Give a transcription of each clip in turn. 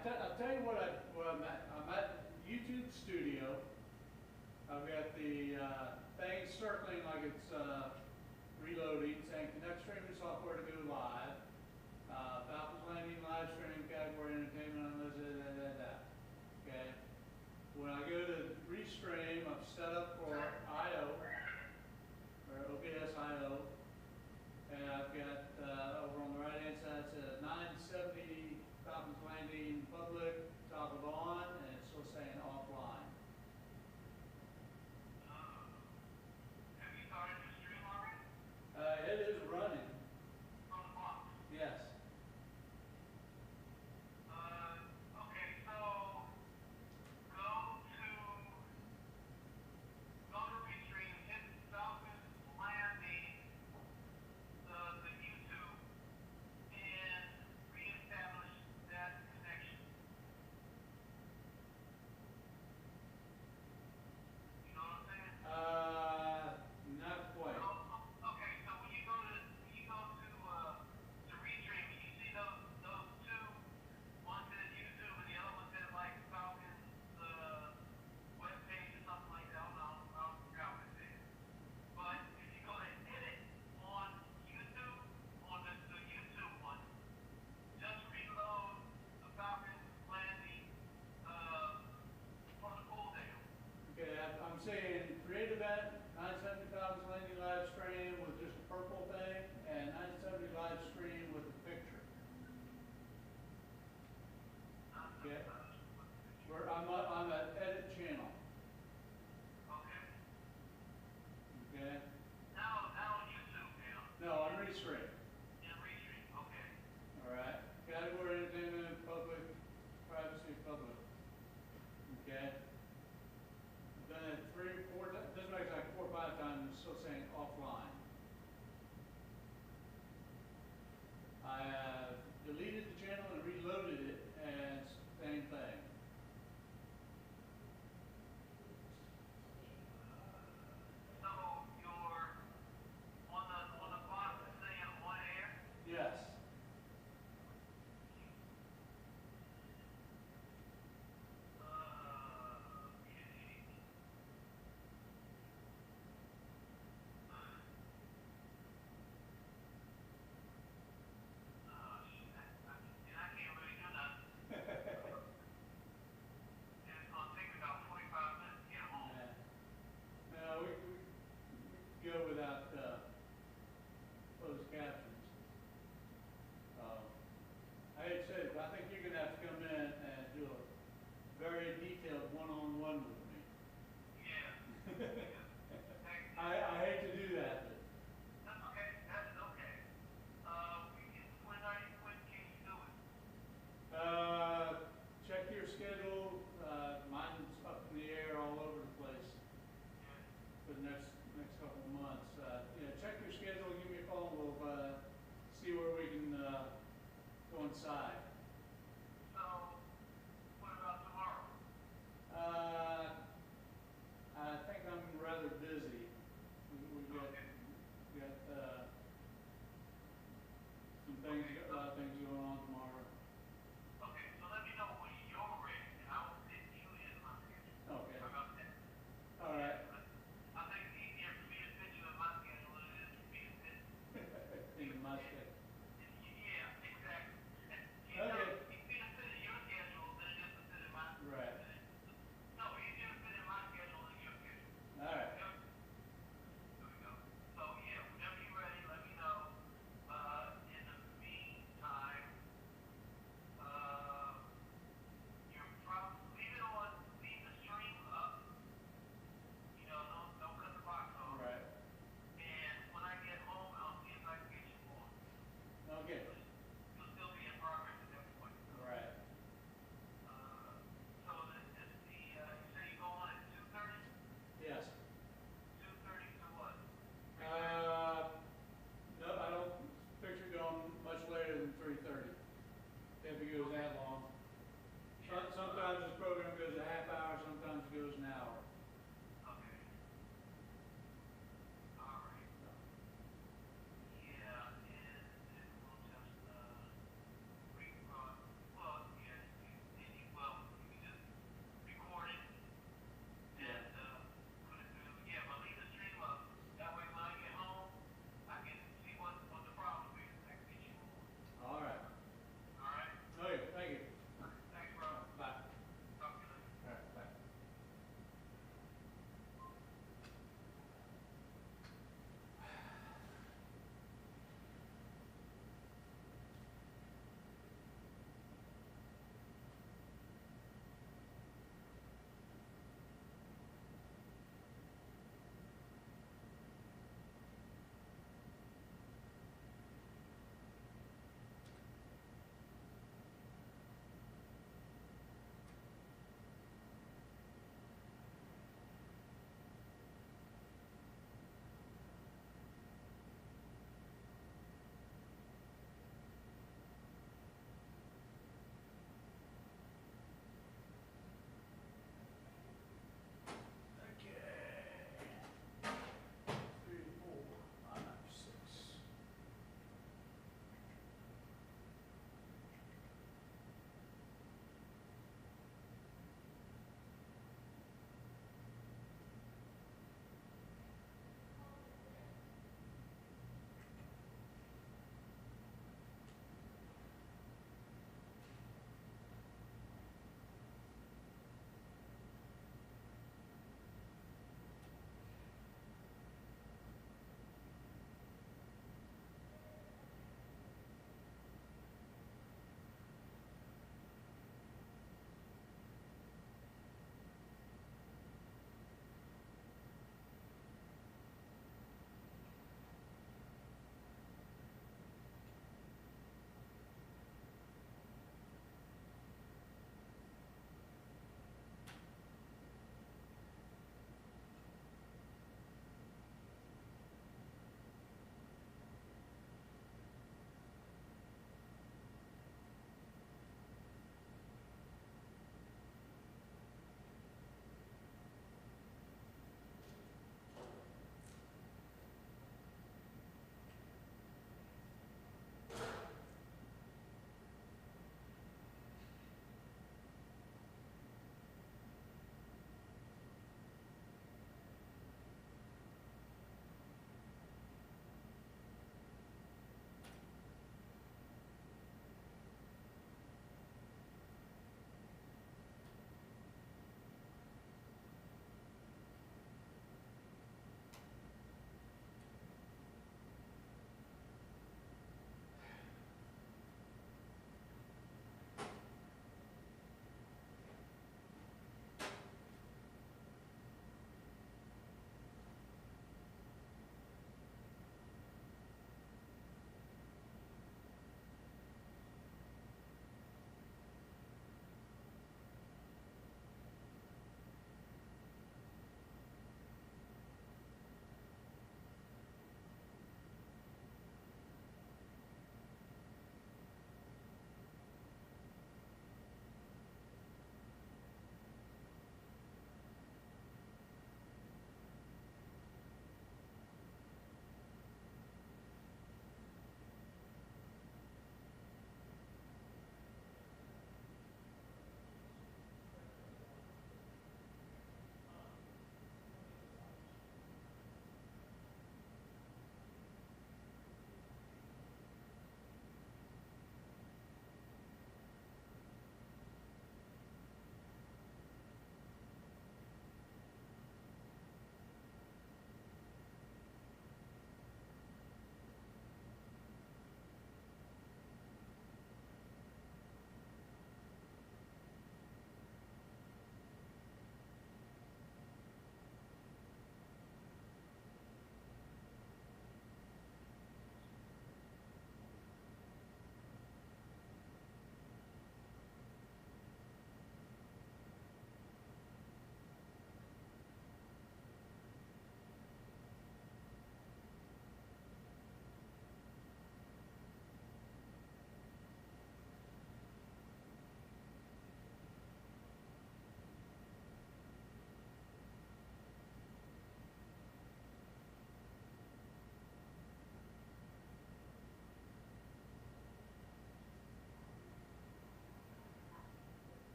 I'll tell you where I'm at. I'm at YouTube Studio. I've got the thing circling like it's reloading, saying connect streaming software to go live. Falcon's Landing live streaming category entertainment unlimited. Okay. When I go to restream, I'm set up for I/O or OBS I/O, and I've got over on the right hand side it says 970 Falcon's Landing public, toggled on, and it's still saying offline. Have you started your stream already? It is running. From the box? Yes. Okay, so go to Restream, hit Falcon's Landing, the YouTube, and reestablish that connection. You know what I'm saying? Not quite. Okay, so when you go to Restream, you see those two, one says YouTube and the other one says like Falcon web page or something like that. I forgot what it says. But if you go to edit on YouTube, on the YouTube one, just reload the Falcon Landing from the pull down. Okay, I'm saying create event, 970 Falcon's Landing live stream with just a purple thing, and 970 live stream with a picture. Okay. I'm at edit channel. Okay. Okay. Now on YouTube now. No, I'm restream. In Restream, okay. All right. Category entertainment, public, privacy, public. Okay. I've done it 3 or 4 times. This makes like 4 or 5 times. It's still saying offline. I have deleted the channel and reloaded it, and it's the same thing.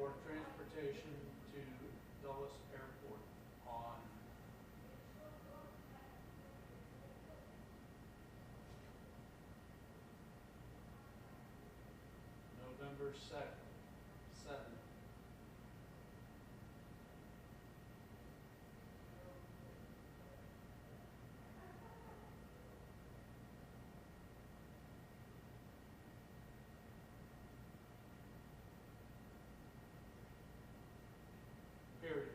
for transportation to Dulles Airport on November 7th. Period.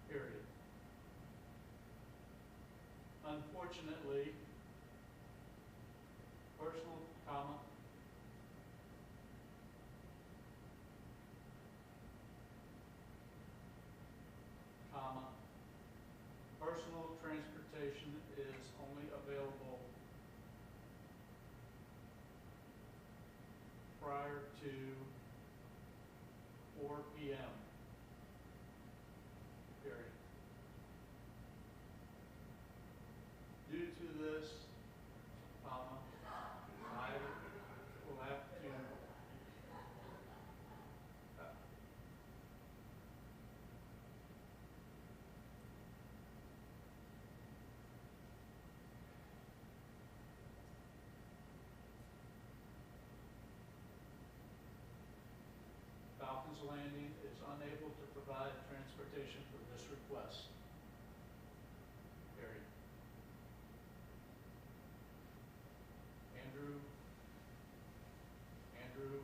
Period. Unfortunately, personal, personal transportation is only available prior to 4 p.m. Period. Due to this, I will have to Falcon's Landing is unable to provide transportation for this request. Period. Andrew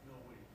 Millweed.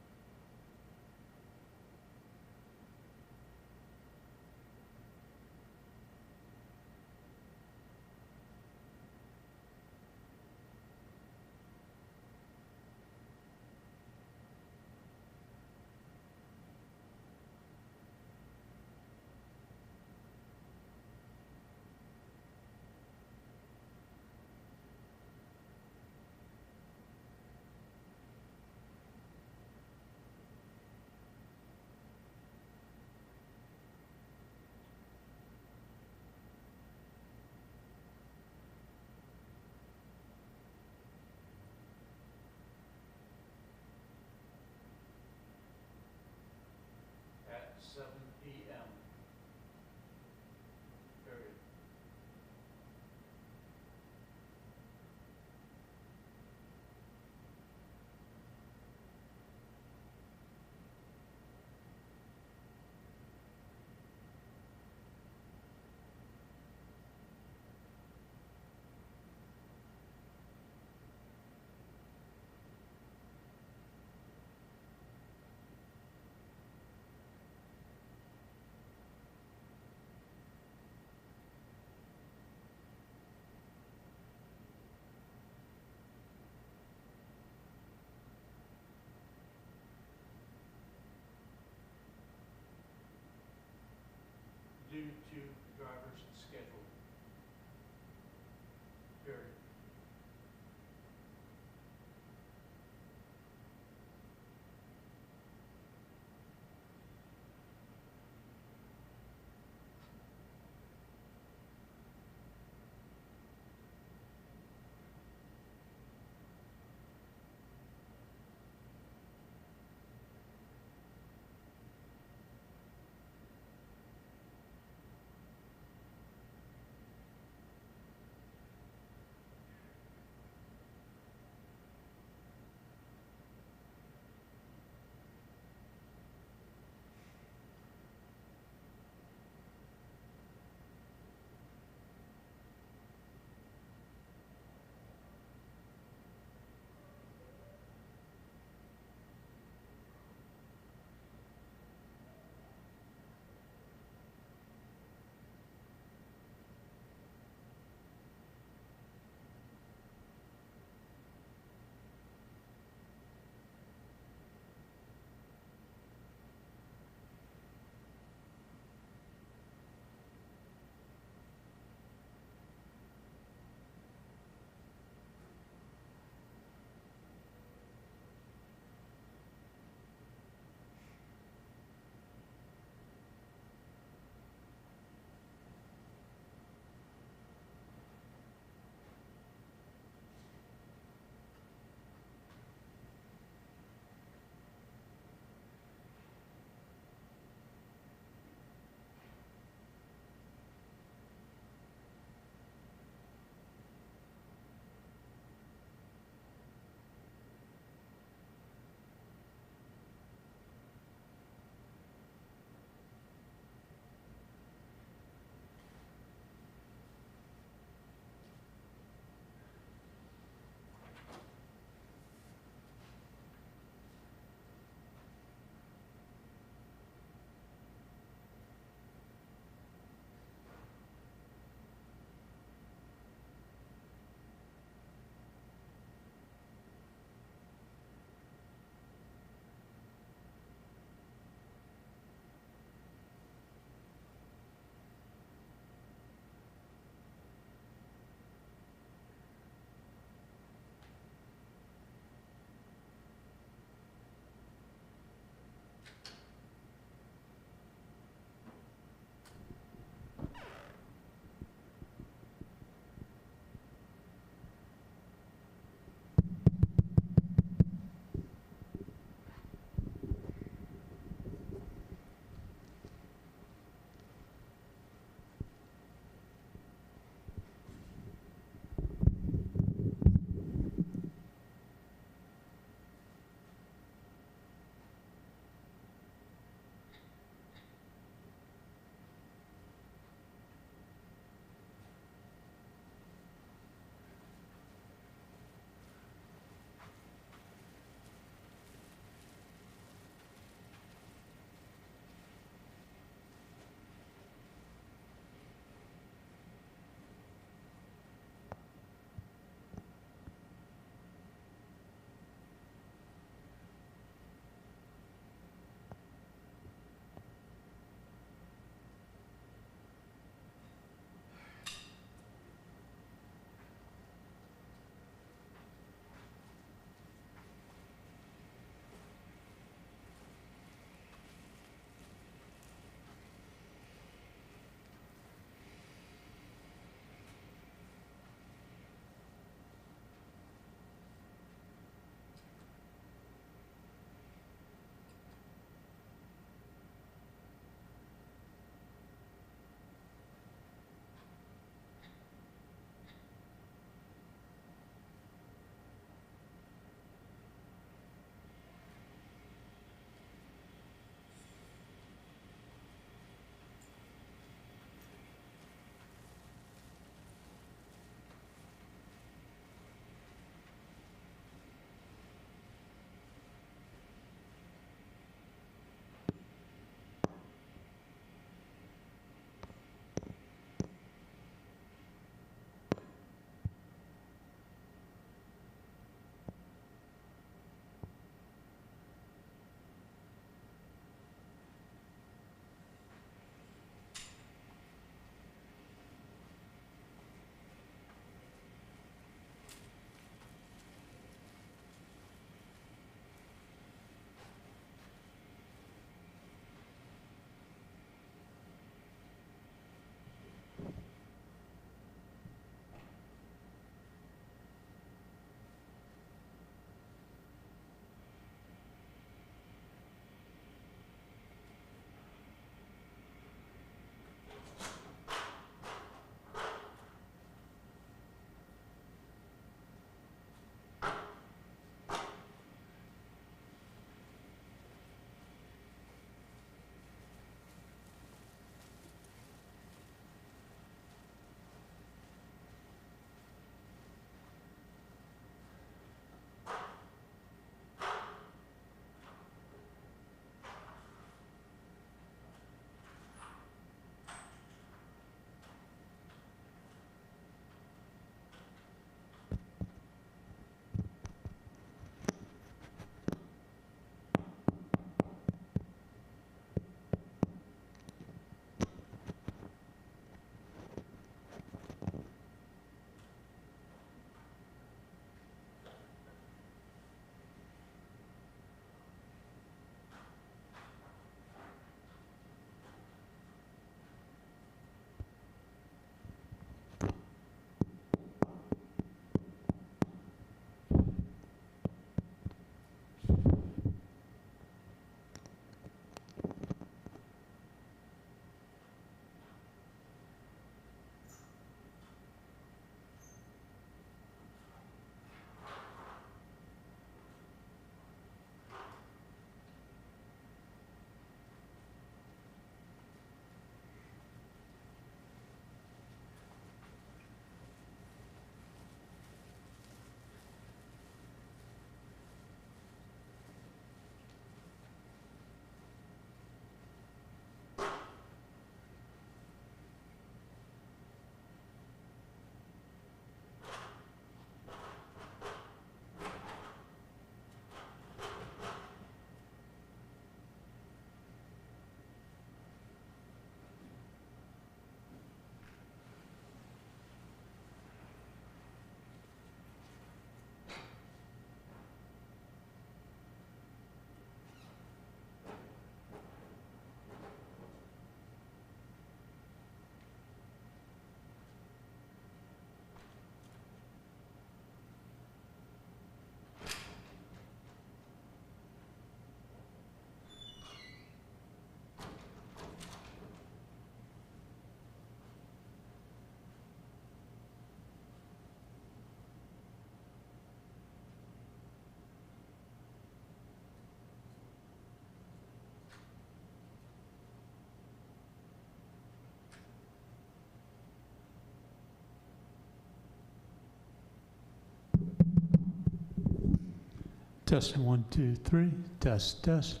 Testing 1, 2, 3. Test, test.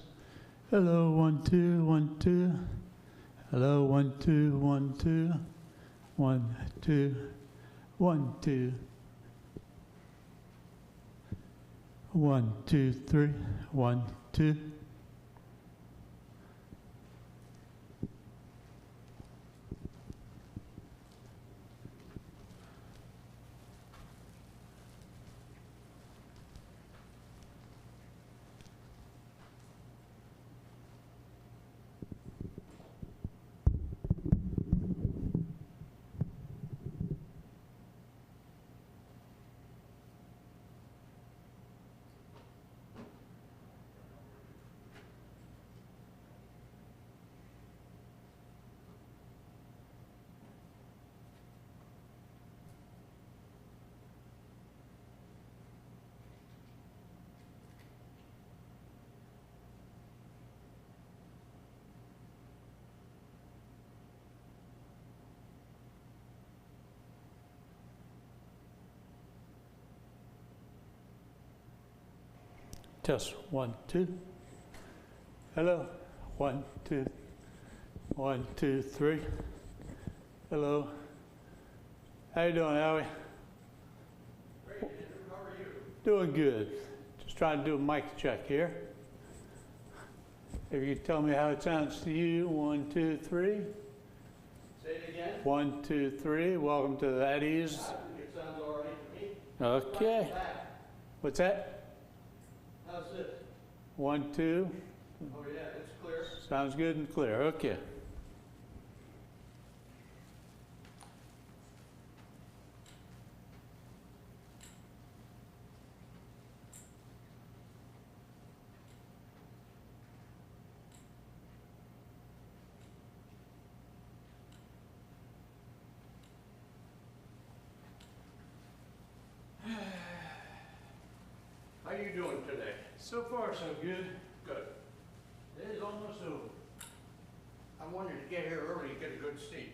Hello, 1, 2, 1, 2. Hello, 1, 2, 1, 2. 1, 2, 1, 2. 1, 2, 3. 1, 2. Test 1, 2. Hello, 1, 2. 1, 2, 3. Hello. How you doing, Howie? Great, Andrew. How are you? Doing good. Just trying to do a mic check here. If you could tell me how it sounds to you, 1, 2, 3. Say it again. 1, 2, 3. Welcome to the Eddie's. I think it sounds all right to me. Okay. Back. What's that? How's this? 1, 2. Oh yeah, it's clear. Sounds good and clear. Okay. How you doing today? So far, so good. Good. It is almost over. I wanted to get here early and get a good seat.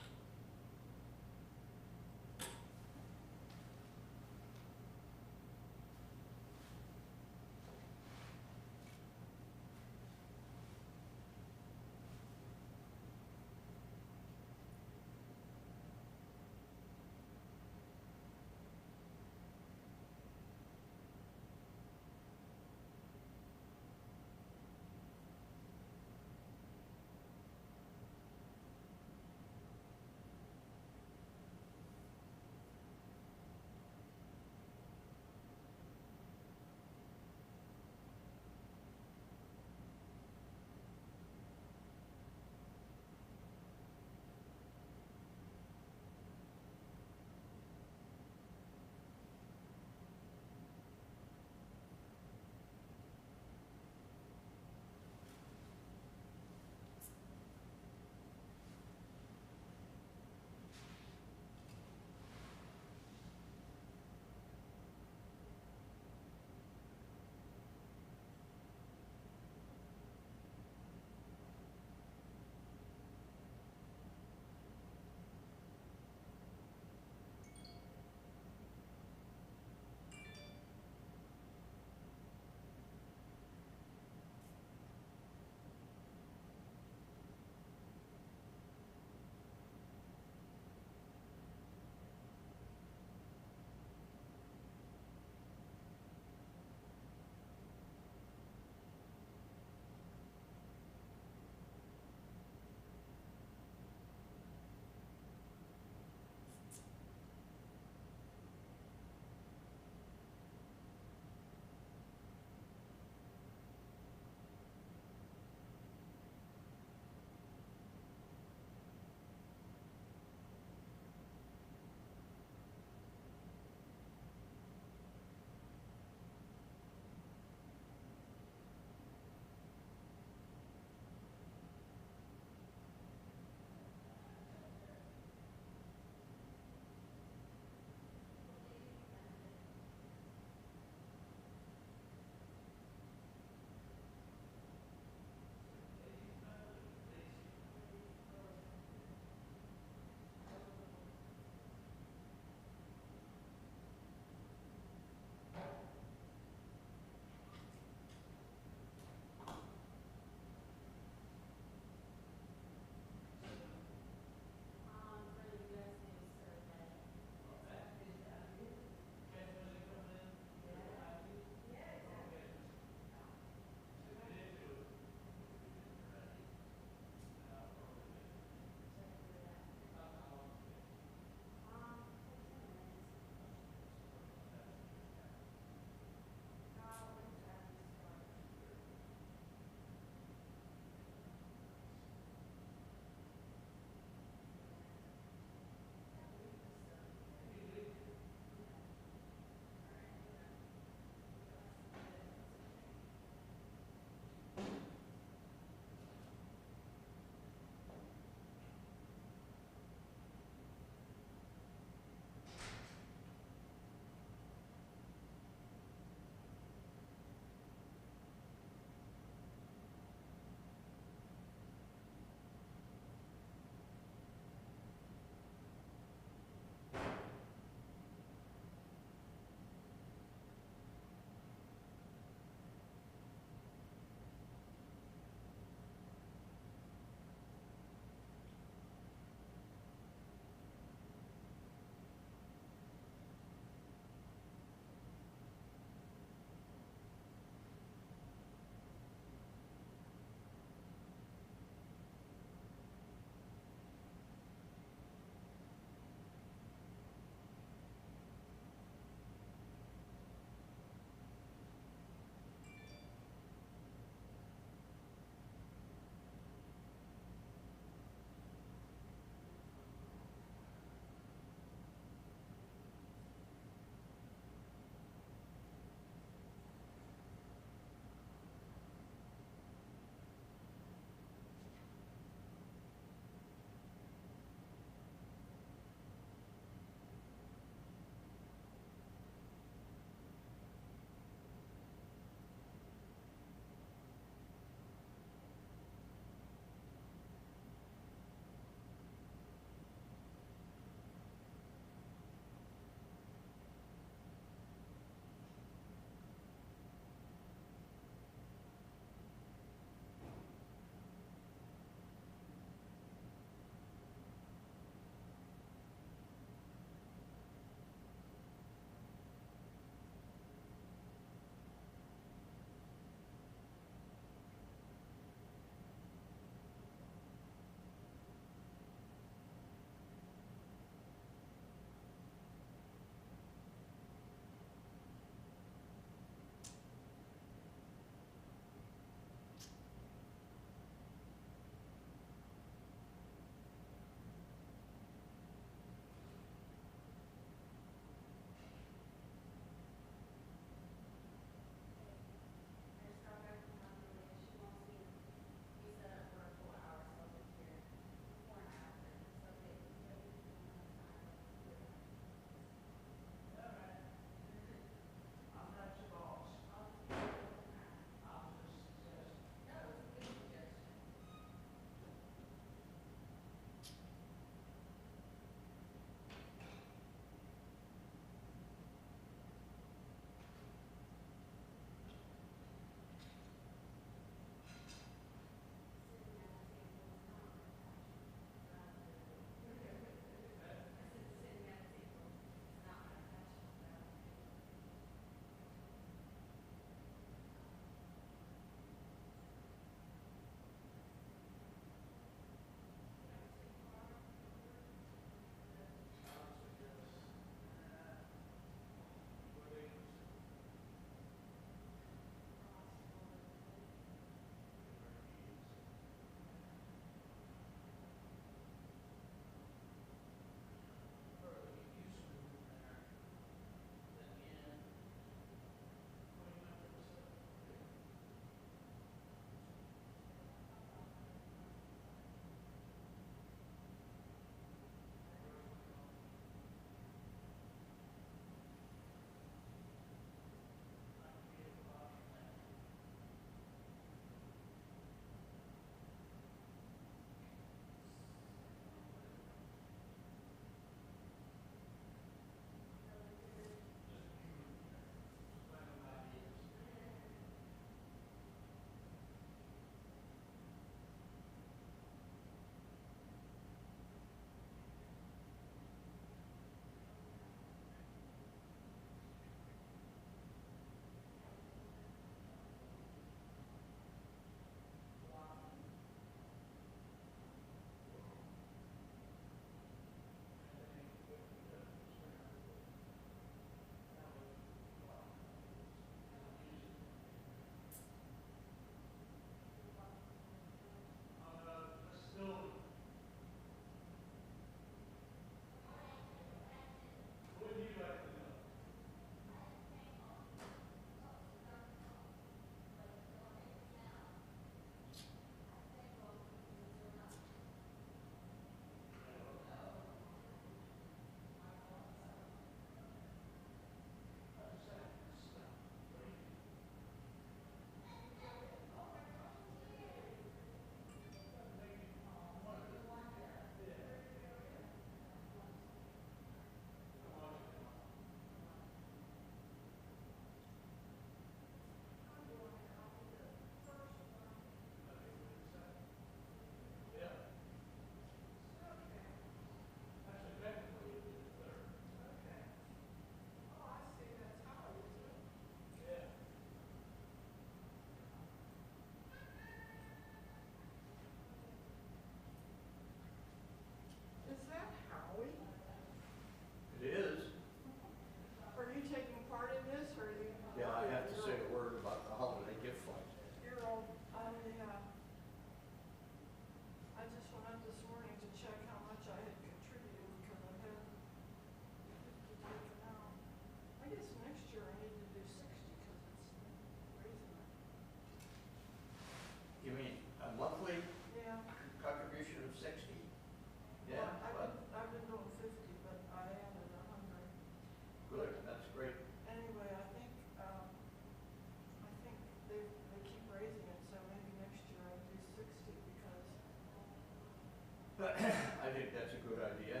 I think that's a good idea.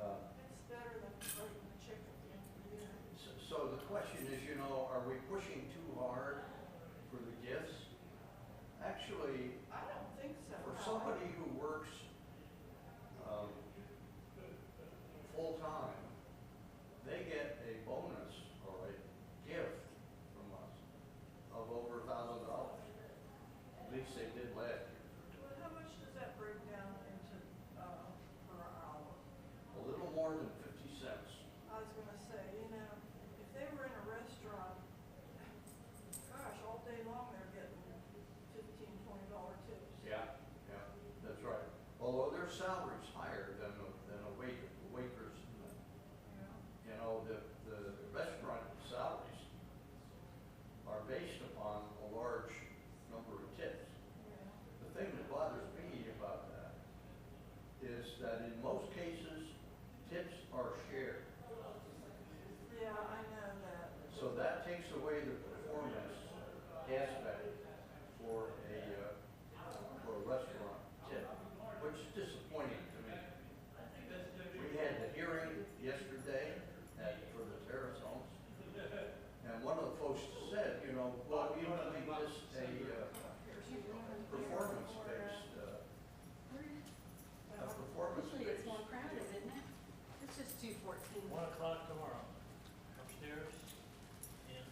It's better than writing a check at the end of the year. So the question is, you know, are we pushing too hard for the gifts? Actually, I don't think so. for no. somebody who works full-time, they get a bonus or a gift from us of over $1,000. At least they did last year. Well, how much does that break down into, per hour? A little more than 50 cents. I was gonna say, you know, if they were in a restaurant, gosh, all day long they're getting $15, $20 tips. Yeah, that's right. Although their salary's higher than a waitress. Yeah. You know, the restaurant salaries are based upon a large number of tips. Yeah. The thing that bothers me about that is that in most cases, tips are shared. Yeah, I know that. So that takes away the performance aspect for a restaurant tip, which is disappointing to me. We had the hearing yesterday for the terrace homes, and one of the folks said, you know, well, we don't make this a performance-based, Usually it's more crowded, isn't it? It's just 2:14. 1 o'clock tomorrow, upstairs in,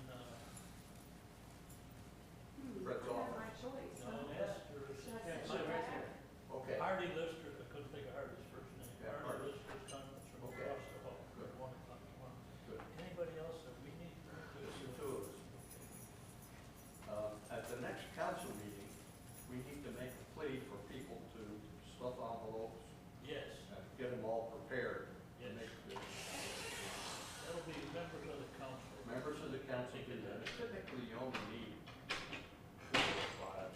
Fred's I have office. my choice. no, huh? Lister. Should I Yeah, send so it right back? there. Okay. Hardy Lister, I couldn't think of Hardy's first name. Yeah, Hardy. Hardy Lister's conference room Okay. across the hall, Good. 1 o'clock tomorrow. Good. Anybody else that we need to? Just the two of us. At the next council meeting, we need to make a plea for people to stuff envelopes Yes, and get them all prepared. to Yes. make the that'll be members of the council. members of the council do that. Typically, you only need 4 or 5.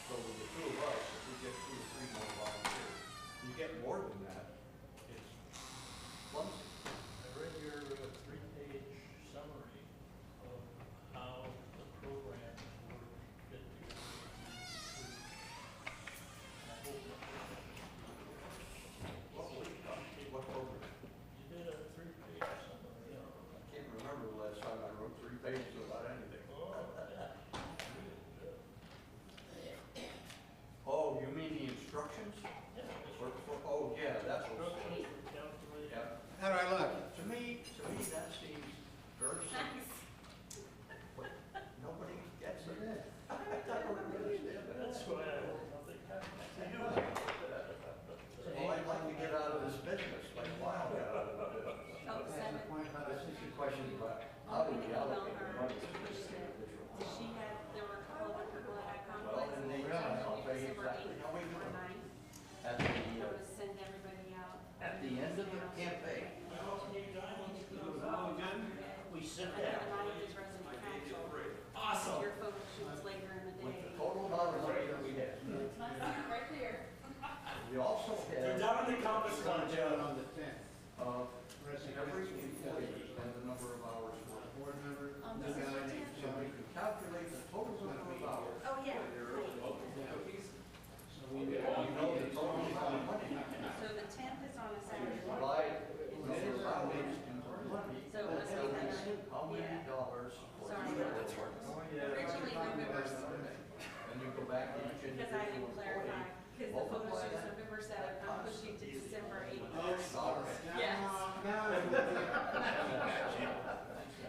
So with the two of us, if we get 2 or 3 more volunteers, you get more than that, it's clumsy. I read your 3-page summary of how the programs were fit together. And I hope What program? you did a 3-page summary, you know. I can't remember the last time I wrote 3 pages about anything. Oh, yeah. Oh, you mean the instructions? Oh, yeah, that's what. Instructions for calculating. Yeah. How do I look? To me, that seems very simple. Nice. But nobody gets it. I don't understand that. That's why I hope nothing happens to you. Well, I'd like to get out of this business, like Lyle got out of the business. Oh, 7. This is a question about how do we allocate the money to this individual. She had, there were a couple of people that had Well, conflicts. and they, I'll tell you exactly how we do Or it. 9. At I the, would send everybody out. at the end of the campaign, we sit And then down the 9th is resident council. Awesome. Your photo shoots later in the with day. the total amount of money that we have. Right there. We also They're have, down in the compass one, Joe. On the 10th. every employee and the number of hours worked. Board member. This is your 10th. So we can calculate the total number of hours. Oh, yeah. We know the total amount of money. So the 10th is on a Saturday. Divide the number of hours into money. So it must be the 9th. How many Yeah. dollars for Sorry. each hour? Originally November 7th, And you go back to each because I individual didn't clarify, employee. because the photo shoot's November 7th, I'm pushing to December 8th. Yes.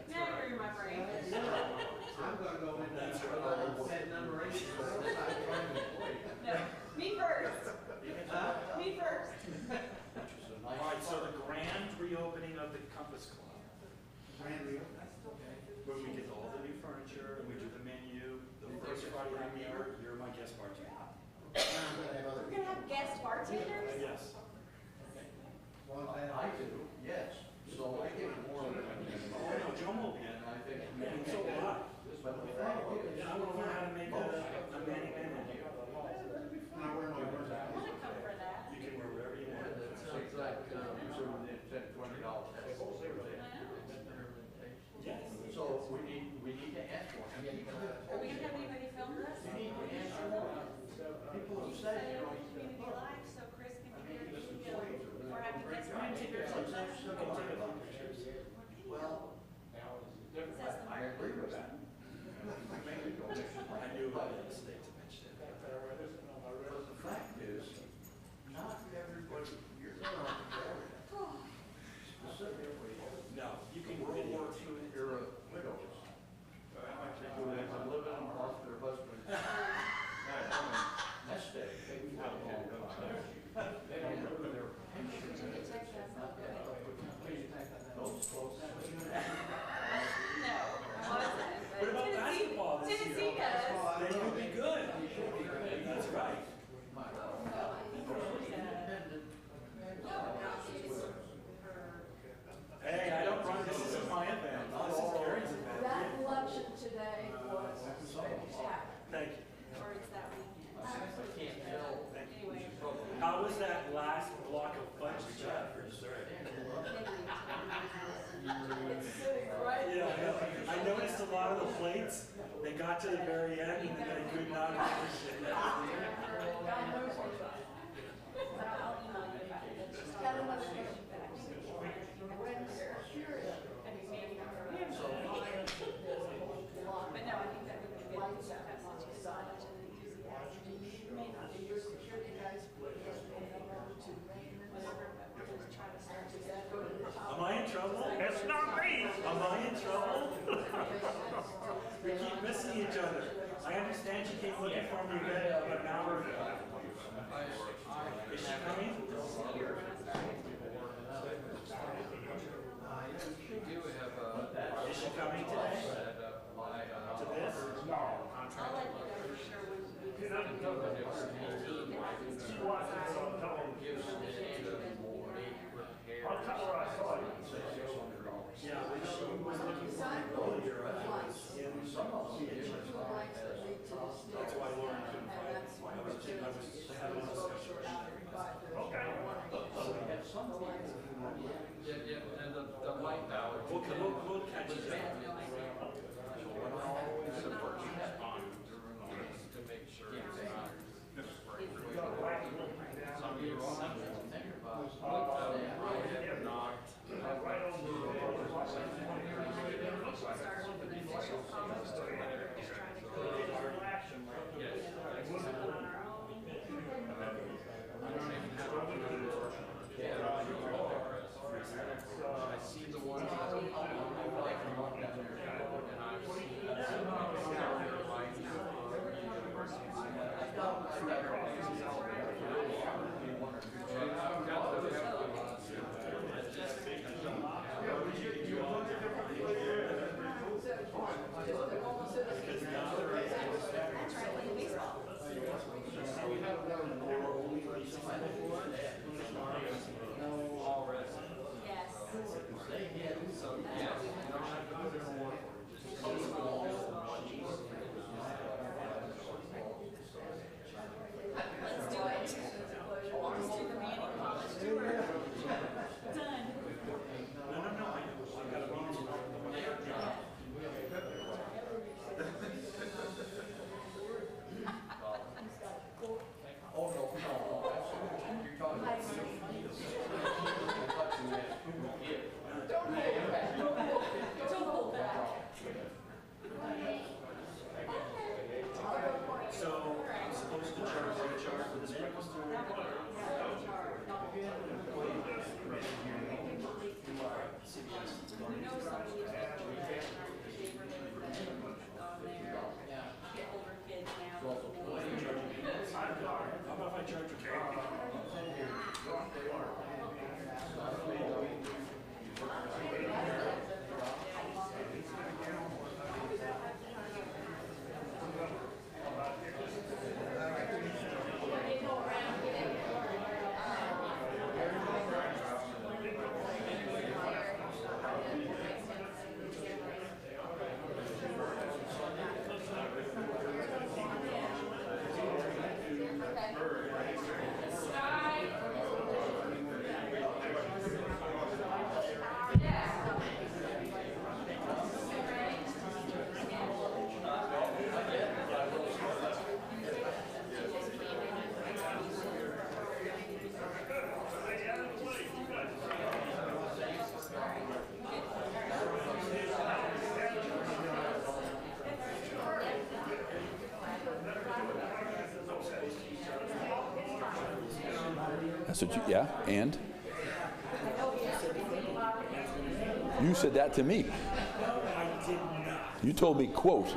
Now you're in my brain. I'm gonna go in there. Set number 8. No, me first. Me first. Which is a nice. All right, so the grand reopening of the Compass Club, where we get all the new furniture, and we do the menu, the first Friday of the year, you're my guest bartender. We're gonna have guest bartenders? Yes. I do, yes. So I get more than. Oh, no, Joe will be in. And I think. And so will I. But the fact is. Yeah, I want to learn how to make a Manny menu. I wear my work I wanna come for that. You can wear whatever you want. It's like, sort of $10, $20. Yes. So we need to ask one. Are we gonna have anybody film this? You need to ask one. People have said, you know, can take a few pictures. You can take a few pictures. Well, I agree with that. I knew it would be a mistake to mention it. But the fact is, not everybody, you're not on the area. Specifically, No, you can World War videotape II it. era widows. Who have been living off their husband's nest egg for a long time. They don't know their pension. Those folks. No, I wasn't, but What about basketball this year? Tennessee does. Then you'll be good. That's right. Hey, I don't run, this isn't my event, this is Gary's event. That luncheon today was spectacular. Thank you. Or it's that weekend. I can't tell. Anyway. How was that last block of fudge you got for dessert? It's sitting right Yeah, I know. there. I noticed a lot of the plates, they got to the very end and they could not finish it. God knows what it is. I'll email you about it. It's just Got another question. when you're curious, I mean, maybe not for him, So, but no, I think that would be good. Lights out, message, knowledge and enthusiasm. You may not be your security guys, but whatever, but we'll just try to start to get go to the top. Am I in trouble? It's not me. Am I in trouble? We keep missing each other. I understand she came looking for me about an hour ago. Is she coming? Is she coming today? To this? I'll let you know for sure when we decide. I'll tell her I saw you. Yeah, she was looking for me earlier. That's why Lauren couldn't find me. I was having a discussion. Okay. And the light power. We'll catch you there. To make sure it's not. Some people think about it. Right on the Start with an official college to whatever, just trying to go on our own. I see the ones. That's what you, yeah, and? You said that to me. You told me, quote.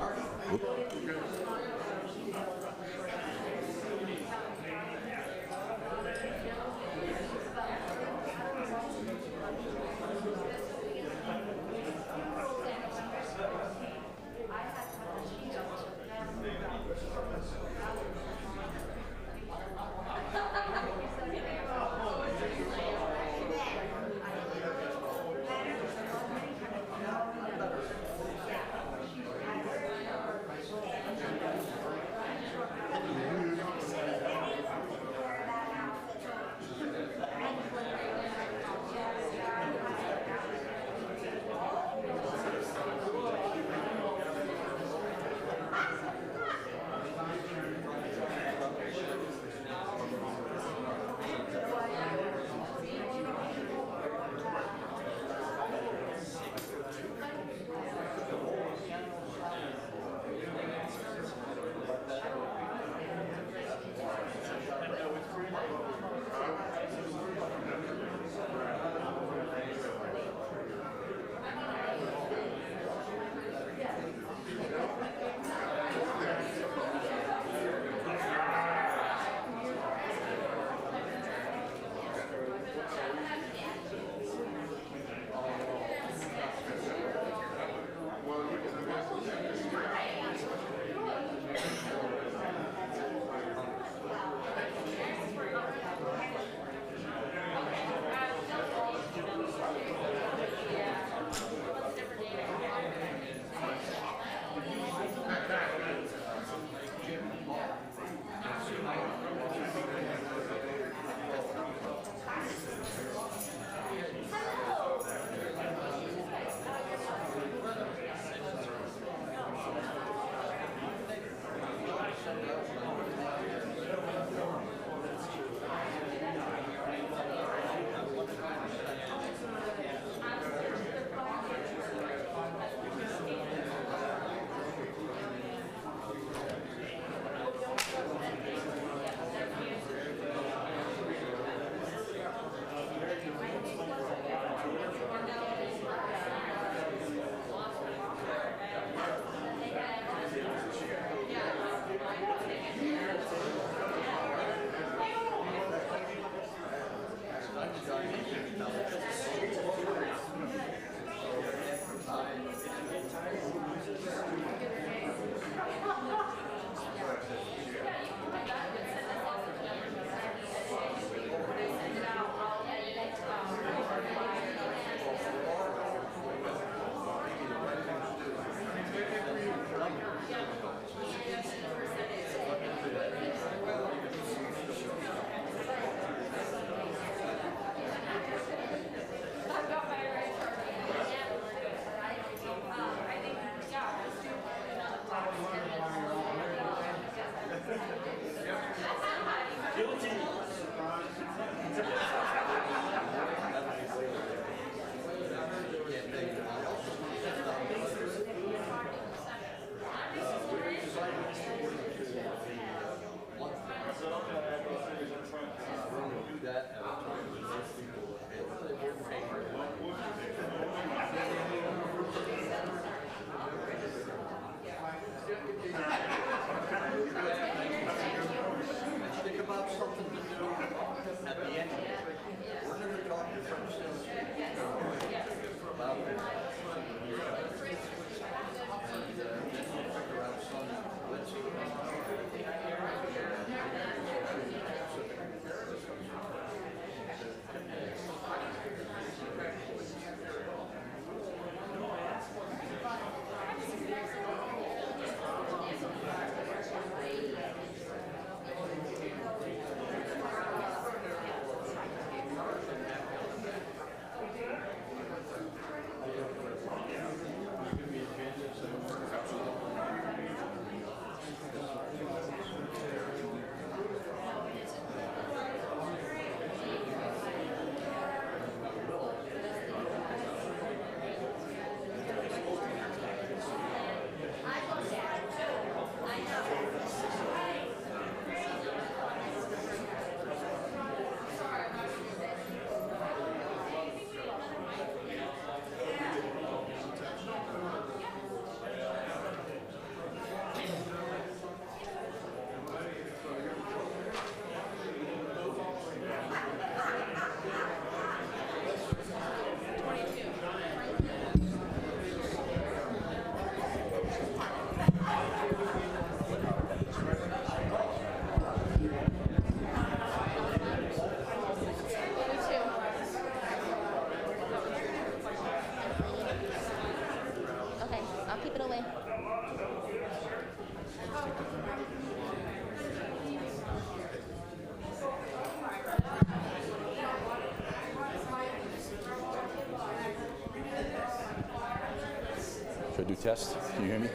test. Can you hear me?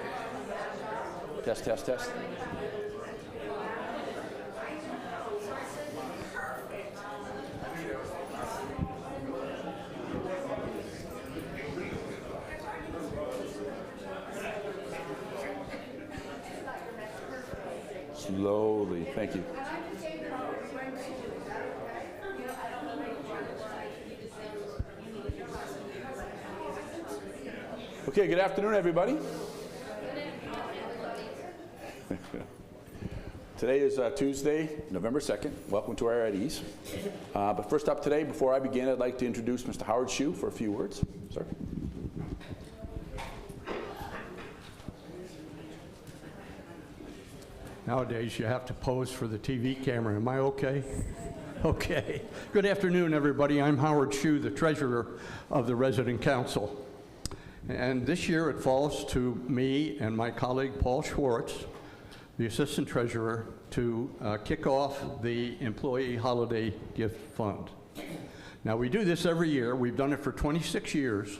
Test, test, test. Slowly, thank you. Okay, good afternoon, everybody. Today is Tuesday, November 2nd. Welcome to our At Ease. But first up today, before I begin, I'd like to introduce Mr. Howard Shue for a few words. Sir. Nowadays, you have to pose for the TV camera. Am I okay? Okay. Good afternoon, everybody. I'm Howard Shue, the treasurer of the Resident Council. And this year it falls to me and my colleague Paul Schwartz, the assistant treasurer, to kick off the Employee Holiday Gift Fund. Now, we do this every year. We've done it for 26 years.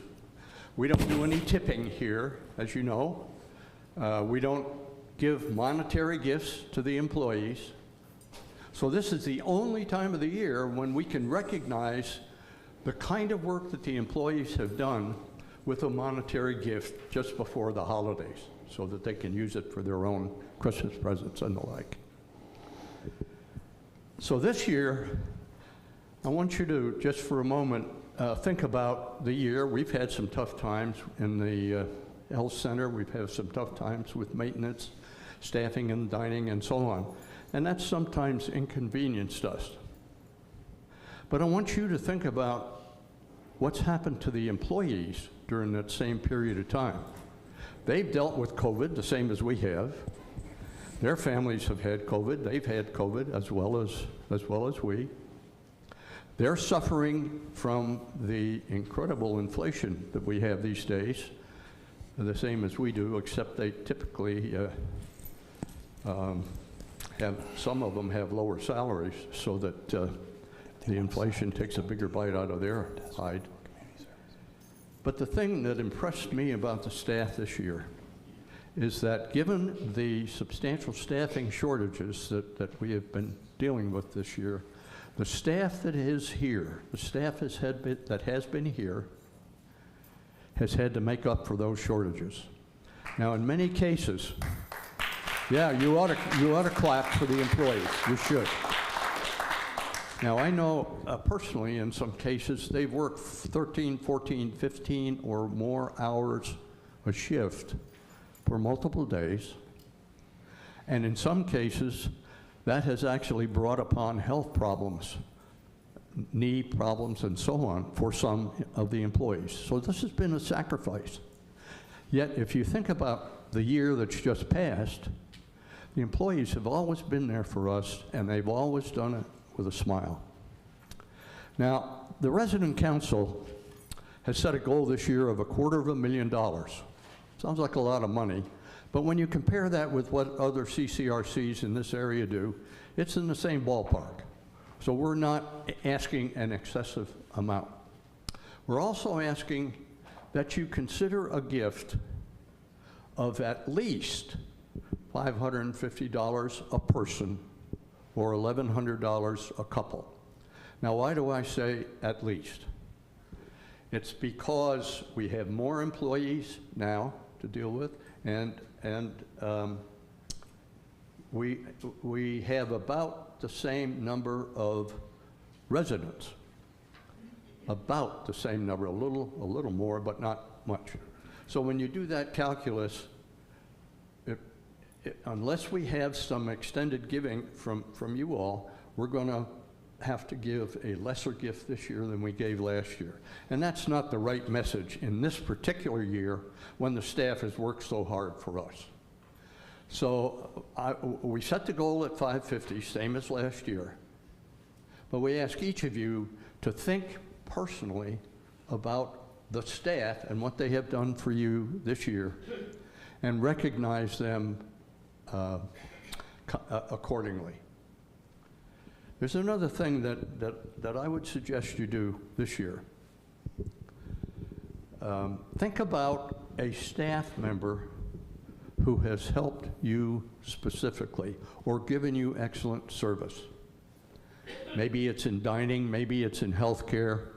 We don't do any tipping here, as you know. We don't give monetary gifts to the employees. So this is the only time of the year when we can recognize the kind of work that the employees have done with a monetary gift just before the holidays, so that they can use it for their own Christmas presents and the like. So this year, I want you to, just for a moment, think about the year. We've had some tough times in the health center. We've had some tough times with maintenance, staffing and dining and so on. And that sometimes inconvenienced us. But I want you to think about what's happened to the employees during that same period of time. They've dealt with COVID the same as we have. Their families have had COVID. They've had COVID as well as we. They're suffering from the incredible inflation that we have these days, the same as we do, except they typically some of them have lower salaries, so that the inflation takes a bigger bite out of their hide. But the thing that impressed me about the staff this year is that given the substantial staffing shortages that we have been dealing with this year, the staff that is here, the staff that has been here, has had to make up for those shortages. Now, in many cases, yeah, you ought to clap for the employees. You should. Now, I know personally in some cases they've worked 13, 14, 15 or more hours a shift for multiple days. And in some cases, that has actually brought upon health problems, knee problems and so on for some of the employees. So this has been a sacrifice. Yet, if you think about the year that's just passed, the employees have always been there for us, and they've always done it with a smile. Now, the Resident Council has set a goal this year of $250,000. Sounds like a lot of money, but when you compare that with what other CCRCs in this area do, it's in the same ballpark. So we're not asking an excessive amount. We're also asking that you consider a gift of at least $550 a person or $1,100 a couple. Now, why do I say at least? It's because we have more employees now to deal with, and we have about the same number of residents. About the same number, a little more, but not much. So when you do that calculus, unless we have some extended giving from you all, we're going to have to give a lesser gift this year than we gave last year. And that's not the right message in this particular year when the staff has worked so hard for us. So we set the goal at $550, same as last year. But we ask each of you to think personally about the staff and what they have done for you this year and recognize them accordingly. There's another thing that I would suggest you do this year. Think about a staff member who has helped you specifically or given you excellent service. Maybe it's in dining, maybe it's in healthcare,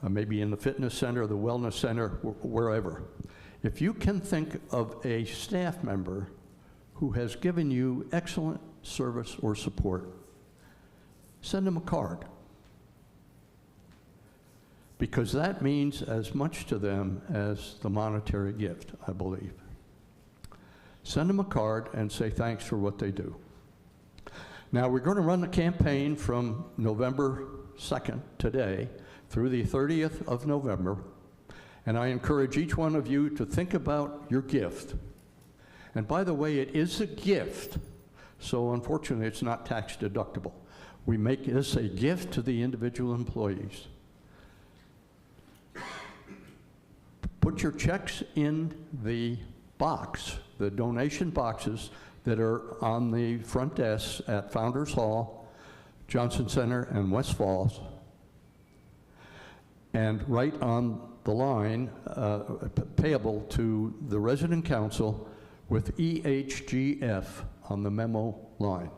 maybe in the fitness center, the wellness center, wherever. If you can think of a staff member who has given you excellent service or support, send them a card. Because that means as much to them as the monetary gift, I believe. Send them a card and say thanks for what they do. Now, we're going to run the campaign from November 2nd, today, through the 30th of November, and I encourage each one of you to think about your gift. And by the way, it is a gift, so unfortunately it's not tax deductible. We make this a gift to the individual employees. Put your checks in the box, the donation boxes that are on the front desks at Founders Hall, Johnson Center, and West Falls. And right on the line, payable to the resident council with EHGF on the memo line.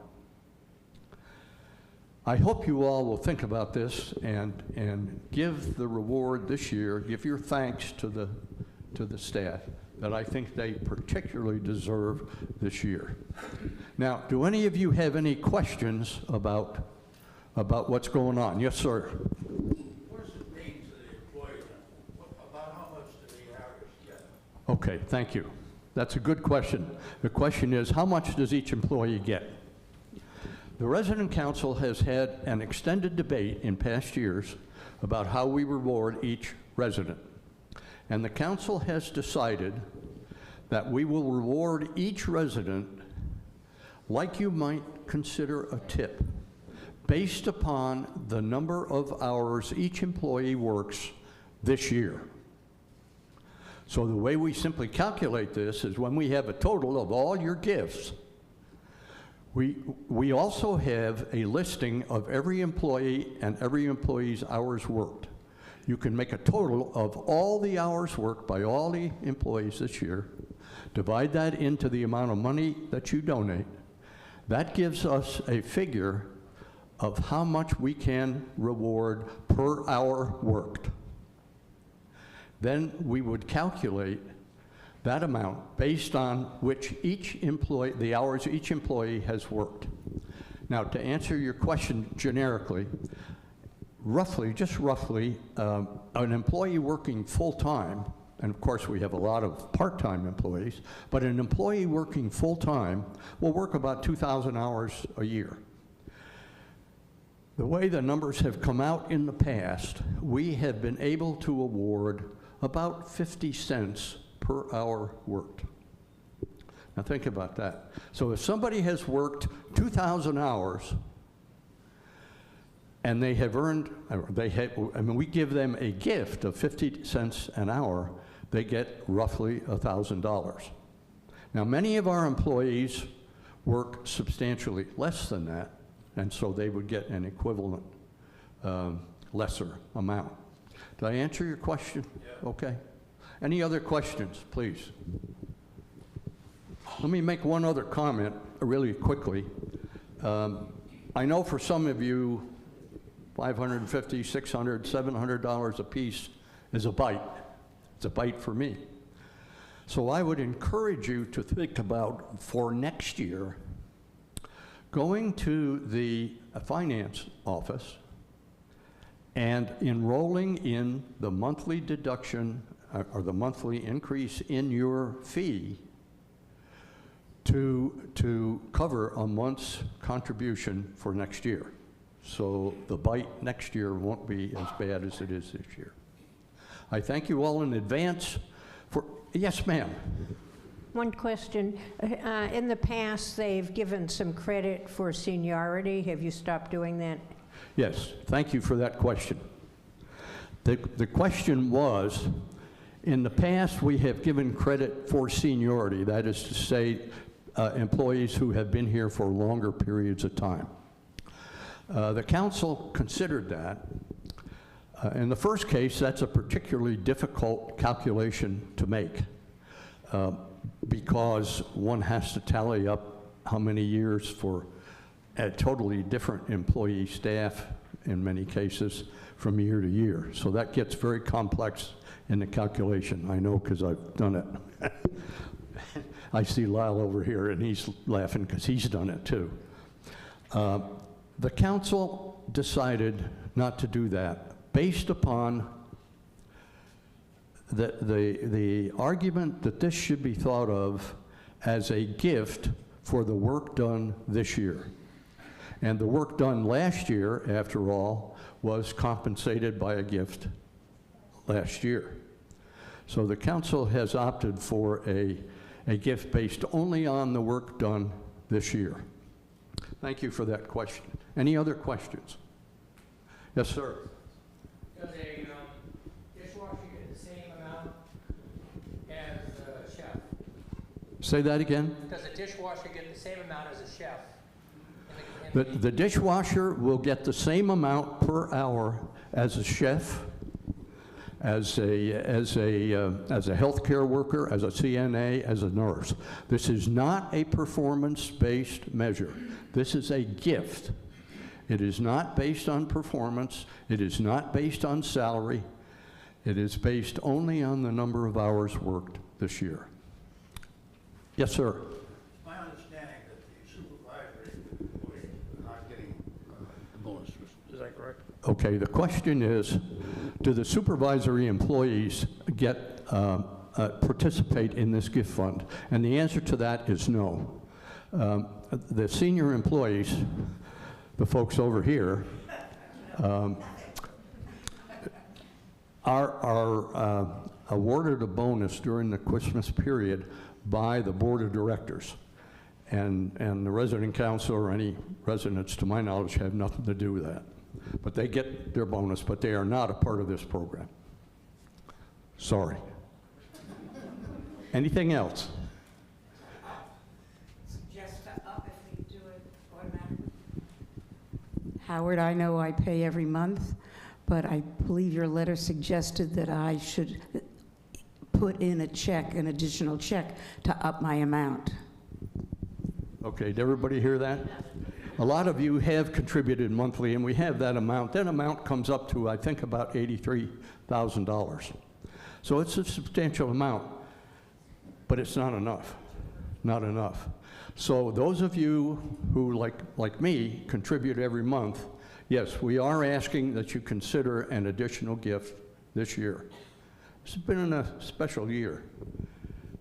I hope you all will think about this and give the reward this year, give your thanks to the staff that I think they particularly deserve this year. Now, do any of you have any questions about what's going on? Yes, sir. What does it mean to the employee? About how much do the average get? Okay, thank you. That's a good question. The question is, how much does each employee get? The resident council has had an extended debate in past years about how we reward each resident. And the council has decided that we will reward each resident like you might consider a tip, based upon the number of hours each employee works this year. So the way we simply calculate this is when we have a total of all your gifts. We also have a listing of every employee and every employee's hours worked. You can make a total of all the hours worked by all the employees this year, divide that into the amount of money that you donate. That gives us a figure of how much we can reward per hour worked. Then we would calculate that amount based on which each employee, the hours each employee has worked. Now, to answer your question generically, roughly, just roughly, an employee working full-time, and of course we have a lot of part-time employees, but an employee working full-time will work about 2,000 hours a year. The way the numbers have come out in the past, we have been able to award about 50 cents per hour worked. Now think about that. So if somebody has worked 2,000 hours and they have earned, we give them a gift of 50 cents an hour, they get roughly $1,000. Now many of our employees work substantially less than that, and so they would get an equivalent lesser amount. Did I answer your question? Yeah. Okay. Any other questions, please? Let me make one other comment really quickly. I know for some of you, $550, $600, $700 a piece is a bite. It's a bite for me. So I would encourage you to think about, for next year, going to the finance office and enrolling in the monthly deduction or the monthly increase in your fee to cover a month's contribution for next year. So the bite next year won't be as bad as it is this year. I thank you all in advance for, yes, ma'am. One question. In the past, they've given some credit for seniority. Have you stopped doing that? Yes, thank you for that question. The question was, in the past, we have given credit for seniority. That is to say, employees who have been here for longer periods of time. The council considered that. In the first case, that's a particularly difficult calculation to make because one has to tally up how many years for a totally different employee staff in many cases from year to year. So that gets very complex in the calculation. I know because I've done it. I see Lyle over here and he's laughing because he's done it too. The council decided not to do that based upon the argument that this should be thought of as a gift for the work done this year. And the work done last year, after all, was compensated by a gift last year. So the council has opted for a gift based only on the work done this year. Thank you for that question. Any other questions? Yes, sir. Does a dishwasher get the same amount as a chef? Say that again? Does a dishwasher get the same amount as a chef? The dishwasher will get the same amount per hour as a chef, as a healthcare worker, as a CNA, as a nurse. This is not a performance-based measure. This is a gift. It is not based on performance. It is not based on salary. It is based only on the number of hours worked this year. Yes, sir. My understanding that the supervisory employees are not getting the bonus. Is that correct? Okay, the question is, do the supervisory employees get participate in this gift fund? And the answer to that is no. The senior employees, the folks over here, are awarded a bonus during the Christmas period by the board of directors. And the resident council or any residents, to my knowledge, have nothing to do with that. But they get their bonus, but they are not a part of this program. Sorry. Anything else? Suggest to up if we do it automatically. Howard, I know I pay every month, but I believe your letter suggested that I should put in a check, an additional check, to up my amount. Okay, did everybody hear that? A lot of you have contributed monthly, and we have that amount. That amount comes up to, I think, about $83,000. So it's a substantial amount, but it's not enough. Not enough. So those of you who, like me, contribute every month, yes, we are asking that you consider an additional gift this year. This has been a special year.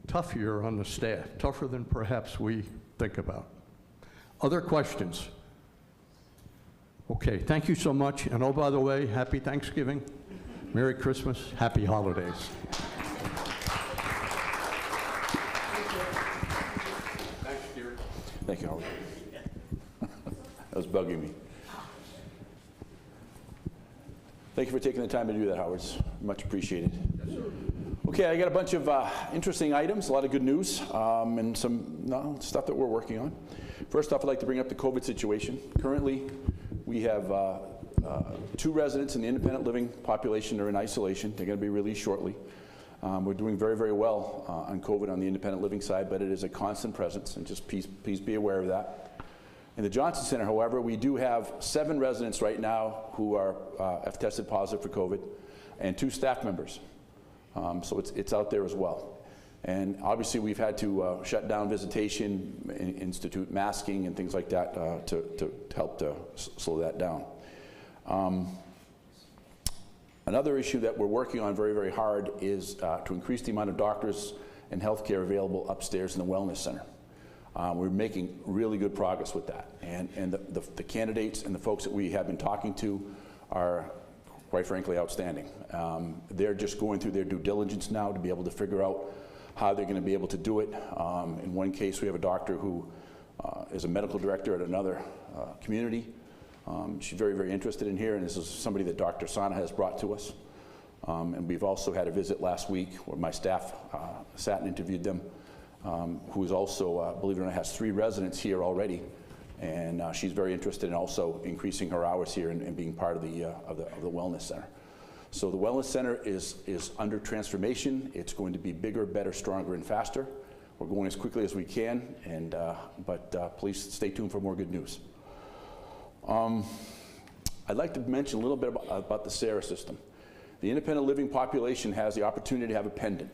Tough year on the staff, tougher than perhaps we think about. Other questions? Okay, thank you so much. And oh, by the way, happy Thanksgiving, Merry Christmas, happy holidays. Thanks, dear. Thank you, Howard. That was bugging me. Thank you for taking the time to do that, Howard. It's much appreciated. Yes, sir. Okay, I got a bunch of interesting items, a lot of good news, and some stuff that we're working on. First off, I'd like to bring up the COVID situation. Currently, we have 2 residents in the independent living population that are in isolation. They're going to be released shortly. We're doing very, very well on COVID on the independent living side, but it is a constant presence, and just please be aware of that. In the Johnson Center, however, we do have 7 residents right now who have tested positive for COVID, and 2 staff members. So it's out there as well. And obviously we've had to shut down visitation, institute masking and things like that to help to slow that down. Another issue that we're working on very, very hard is to increase the amount of doctors and healthcare available upstairs in the wellness center. We're making really good progress with that. And the candidates and the folks that we have been talking to are, quite frankly, outstanding. They're just going through their due diligence now to be able to figure out how they're going to be able to do it. In one case, we have a doctor who is a medical director at another community. She's very, very interested in here, and this is somebody that Dr. Sana has brought to us. And we've also had a visit last week where my staff sat and interviewed them, who is also, believe it or not, has 3 residents here already. And she's very interested in also increasing her hours here and being part of the wellness center. So the Wellness Center is under transformation. It's going to be bigger, better, stronger, and faster. We're going as quickly as we can, and, but please stay tuned for more good news. I'd like to mention a little bit about the SARA system. The independent living population has the opportunity to have a pendant.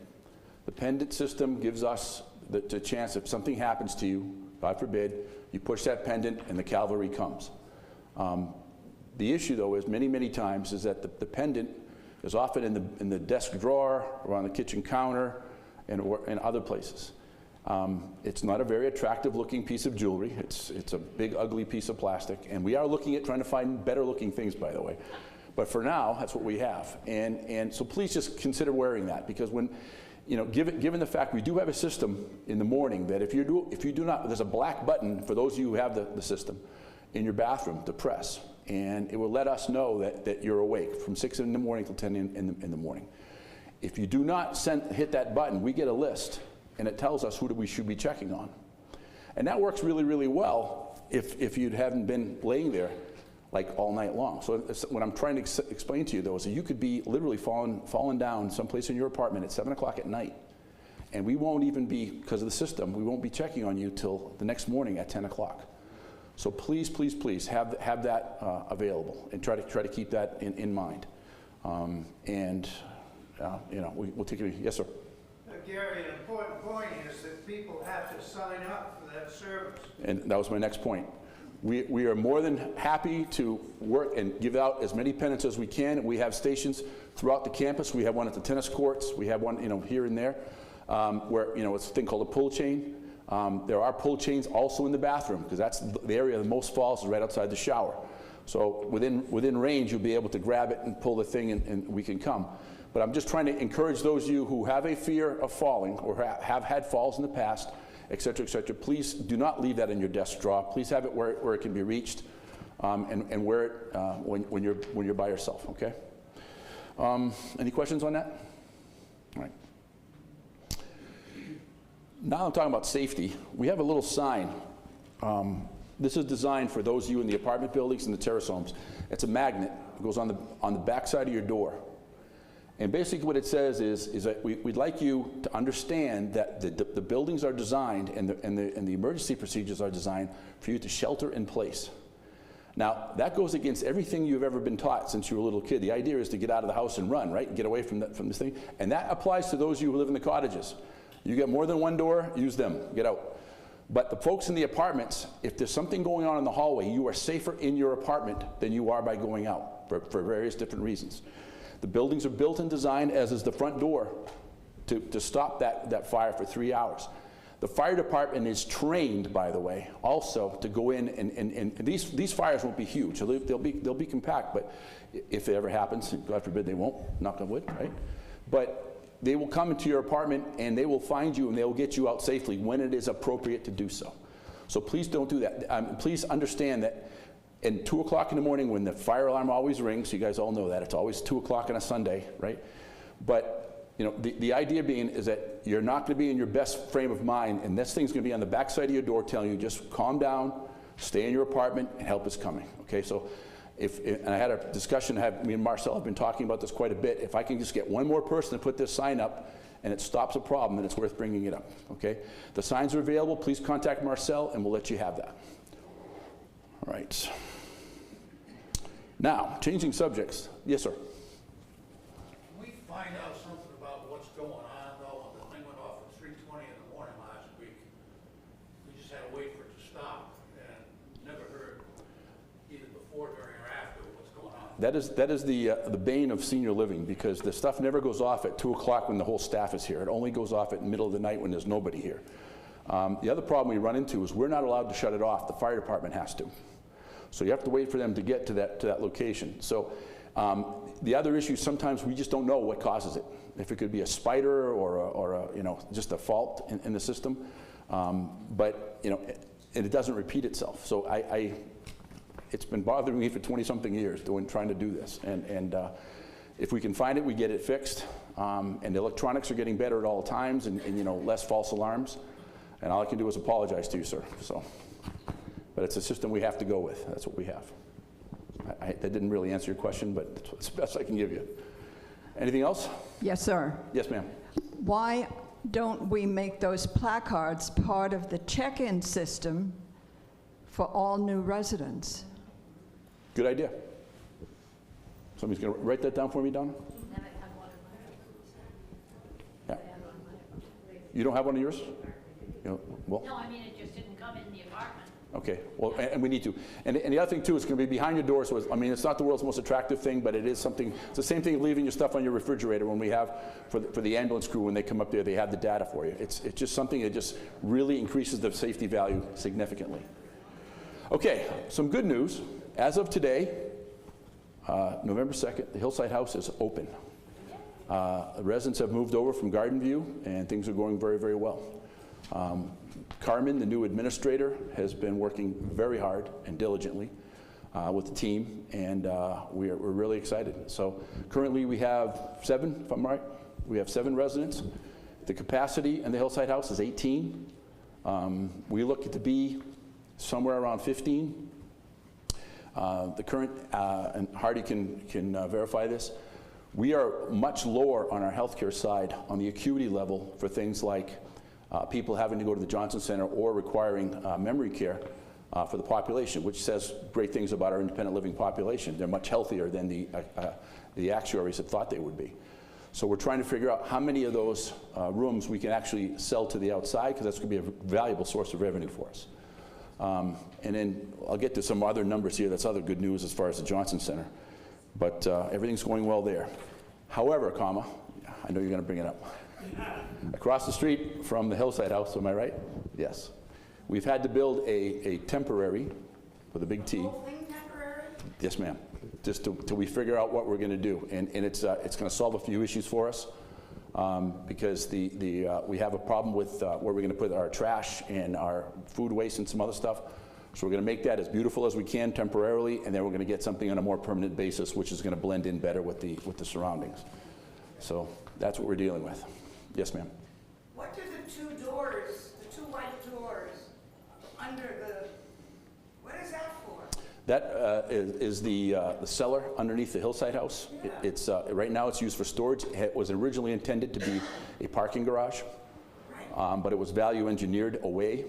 The pendant system gives us the chance, if something happens to you, God forbid, you push that pendant and the cavalry comes. The issue, though, is many times is that the pendant is often in the desk drawer or on the kitchen counter and other places. It's not a very attractive looking piece of jewelry. It's a big ugly piece of plastic, and we are looking at trying to find better looking things, by the way. But for now, that's what we have. And so please just consider wearing that, because when, you know, given the fact we do have a system in the morning that if you do not, there's a black button for those of you who have the system in your bathroom to press, and it will let us know that you're awake from 6 in the morning till 10 in the morning. If you do not hit that button, we get a list, and it tells us who we should be checking on. And that works really well if you haven't been laying there like all night long. So what I'm trying to explain to you, though, is that you could be literally falling down someplace in your apartment at 7 o'clock at night, and we won't even be, because of the system, we won't be checking on you till the next morning at 10 o'clock. So please have that available, and try to keep that in mind. You know, we'll take it. Yes, sir. Gary, an important point is that people have to sign up for that service. And that was my next point. We are more than happy to work and give out as many pendants as we can. We have stations throughout the campus. We have one at the tennis courts. We have one, you know, here and there, where, you know, it's a thing called a pull chain. There are pull chains also in the bathroom, because that's the area the most falls is right outside the shower. So within range, you'll be able to grab it and pull the thing, and we can come. But I'm just trying to encourage those of you who have a fear of falling or have had falls in the past, et cetera, please do not leave that in your desk drawer. Please have it where it can be reached, and wear it when you're by yourself, okay? Any questions on that? All right. Now I'm talking about safety. We have a little sign. This is designed for those of you in the apartment buildings and the terrace homes. It's a magnet. It goes on the back side of your door. And basically what it says is that we'd like you to understand that the buildings are designed and the emergency procedures are designed for you to shelter in place. Now, that goes against everything you've ever been taught since you were a little kid. The idea is to get out of the house and run, right? Get away from this thing. And that applies to those of you who live in the cottages. You get more than one door, use them, get out. But the folks in the apartments, if there's something going on in the hallway, you are safer in your apartment than you are by going out for various different reasons. The buildings are built and designed, as is the front door, to stop that fire for 3 hours. The fire department is trained, by the way, also to go in and these fires won't be huge. So they'll be compact, but if it ever happens, God forbid they won't, knock on wood, right? But they will come into your apartment and they will find you and they will get you out safely when it is appropriate to do so. So please don't do that. Please understand that at 2 o'clock in the morning, when the fire alarm always rings, you guys all know that, it's always 2 o'clock on a Sunday, right? But you know, the idea being is that you're not going to be in your best frame of mind, and this thing's going to be on the back side of your door telling you just calm down, stay in your apartment, and help is coming. Okay, so and I had a discussion, me and Marcel have been talking about this quite a bit. If I can just get one more person to put this sign up and it stops a problem, then it's worth bringing it up. Okay, the signs are available. Please contact Marcel, and we'll let you have that. All right. Now, changing subjects. Yes, sir. Can we find out something about what's going on, though? The thing went off at 3:20 in the morning last week. We just had to wait for it to stop, and never heard either before, during, or after what's going on. That is the bane of senior living, because the stuff never goes off at 2 o'clock when the whole staff is here. It only goes off at the middle of the night when there's nobody here. The other problem we run into is we're not allowed to shut it off. The fire department has to. So you have to wait for them to get to that location. So the other issue, sometimes we just don't know what causes it. If it could be a spider or you know, just a fault in the system. But you know, and it doesn't repeat itself. So it's been bothering me for 20-something years trying to do this. And if we can find it, we get it fixed. And the electronics are getting better at all times, and you know, less false alarms. And all I can do is apologize to you, sir. So. But it's a system we have to go with. That's what we have. That didn't really answer your question, but it's the best I can give you. Anything else? Yes, sir. Yes, ma'am. Why don't we make those placards part of the check-in system for all new residents? Good idea. Somebody's going to write that down for me, Donna? Yeah. You don't have one of yours? Well, No, I mean, it just didn't come in the apartment. okay, well, and we need to. And the other thing, too, is going to be behind your door, so I mean, it's not the world's most attractive thing, but it is something, it's the same thing leaving your stuff on your refrigerator when we have, for the ambulance crew, when they come up there, they have the data for you. It's just something that just really increases the safety value significantly. Okay, some good news. As of today, November 2nd, the Hillside House is open. Residents have moved over from Garden View, and things are going very, very well. Carmen, the new administrator, has been working very hard and diligently with the team, and we're really excited. So currently we have 7, if I'm right, we have 7 residents. The capacity in the Hillside House is 18. We look to be somewhere around 15. The current, and Hardy can verify this, we are much lower on our healthcare side on the acuity level for things like people having to go to the Johnson Center or requiring memory care for the population, which says great things about our independent living population. They're much healthier than the actuaries had thought they would be. So we're trying to figure out how many of those rooms we can actually sell to the outside, because that's going to be a valuable source of revenue for us. And then I'll get to some other numbers here. That's other good news as far as the Johnson Center. But everything's going well there. However, I know you're going to bring it up. Across the street from the Hillside House, am I right? Yes. We've had to build a temporary, with a big T. Whole thing temporary? Yes, ma'am. Just till we figure out what we're going to do. And it's going to solve a few issues for us. Because we have a problem with where we're going to put our trash and our food waste and some other stuff. So we're going to make that as beautiful as we can temporarily, and then we're going to get something on a more permanent basis, which is going to blend in better with the surroundings. So that's what we're dealing with. Yes, ma'am. What do the 2 doors, the 2 white doors under the, what is that for? That is the cellar underneath the Hillside House. Yeah. It's right now it's used for storage. It was originally intended to be a parking garage, Right. but it was value engineered away.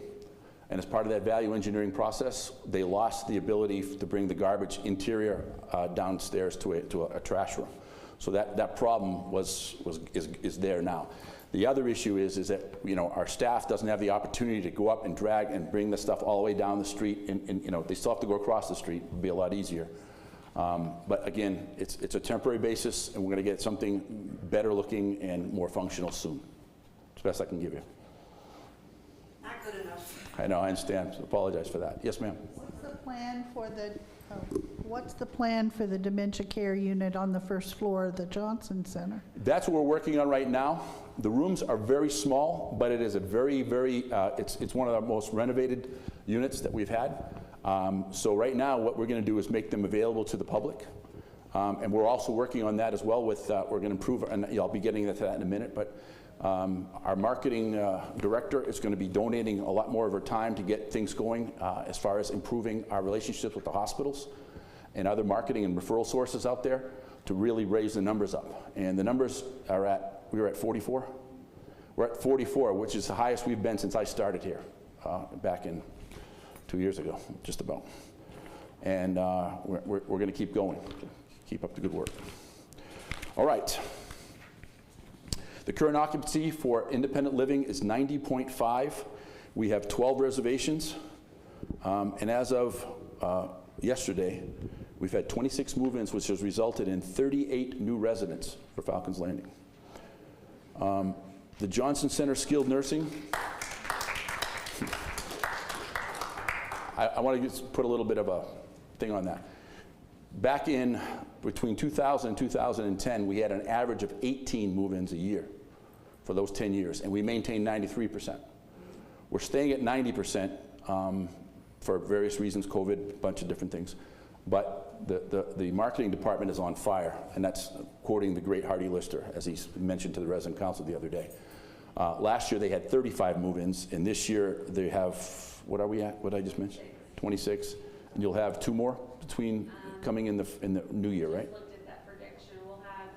And as part of that value engineering process, they lost the ability to bring the garbage interior downstairs to a trash room. So that problem is there now. The other issue is that our staff doesn't have the opportunity to go up and drag and bring the stuff all the way down the street, and they still have to go across the street. It would be a lot easier. But again, it's a temporary basis, and we're going to get something better looking and more functional soon. It's the best I can give you. Not good enough. I know, I understand. So apologize for that. Yes, ma'am. What's the plan for the dementia care unit on the first floor of the Johnson Center? That's what we're working on right now. The rooms are very small, but it is a very, very, it's one of the most renovated units that we've had. So right now, what we're going to do is make them available to the public. And we're also working on that as well with, we're going to improve, and I'll be getting into that in a minute, but our marketing director is going to be donating a lot more of her time to get things going as far as improving our relationships with the hospitals and other marketing and referral sources out there to really raise the numbers up. And the numbers are we were at 44? We're at 44, which is the highest we've been since I started here back in 2 years ago, just about. And we're going to keep going, keep up the good work. All right. The current occupancy for independent living is 90.5. We have 12 reservations. And as of yesterday, we've had 26 move-ins, which has resulted in 38 new residents for Falcon's Landing. The Johnson Center Skilled Nursing. I want to just put a little bit of a thing on that. Back in between 2000 and 2010, we had an average of 18 move-ins a year for those 10 years, and we maintained 93%. We're staying at 90% for various reasons, COVID, a bunch of different things. But the marketing department is on fire, and that's quoting the great Hardy Lister, as he mentioned to the resident council the other day. Last year they had 35 move-ins, and this year they have, what are we at? What did I just mention? 26, and you'll have 2 more between coming in the new year, right? Looked at that prediction. We'll have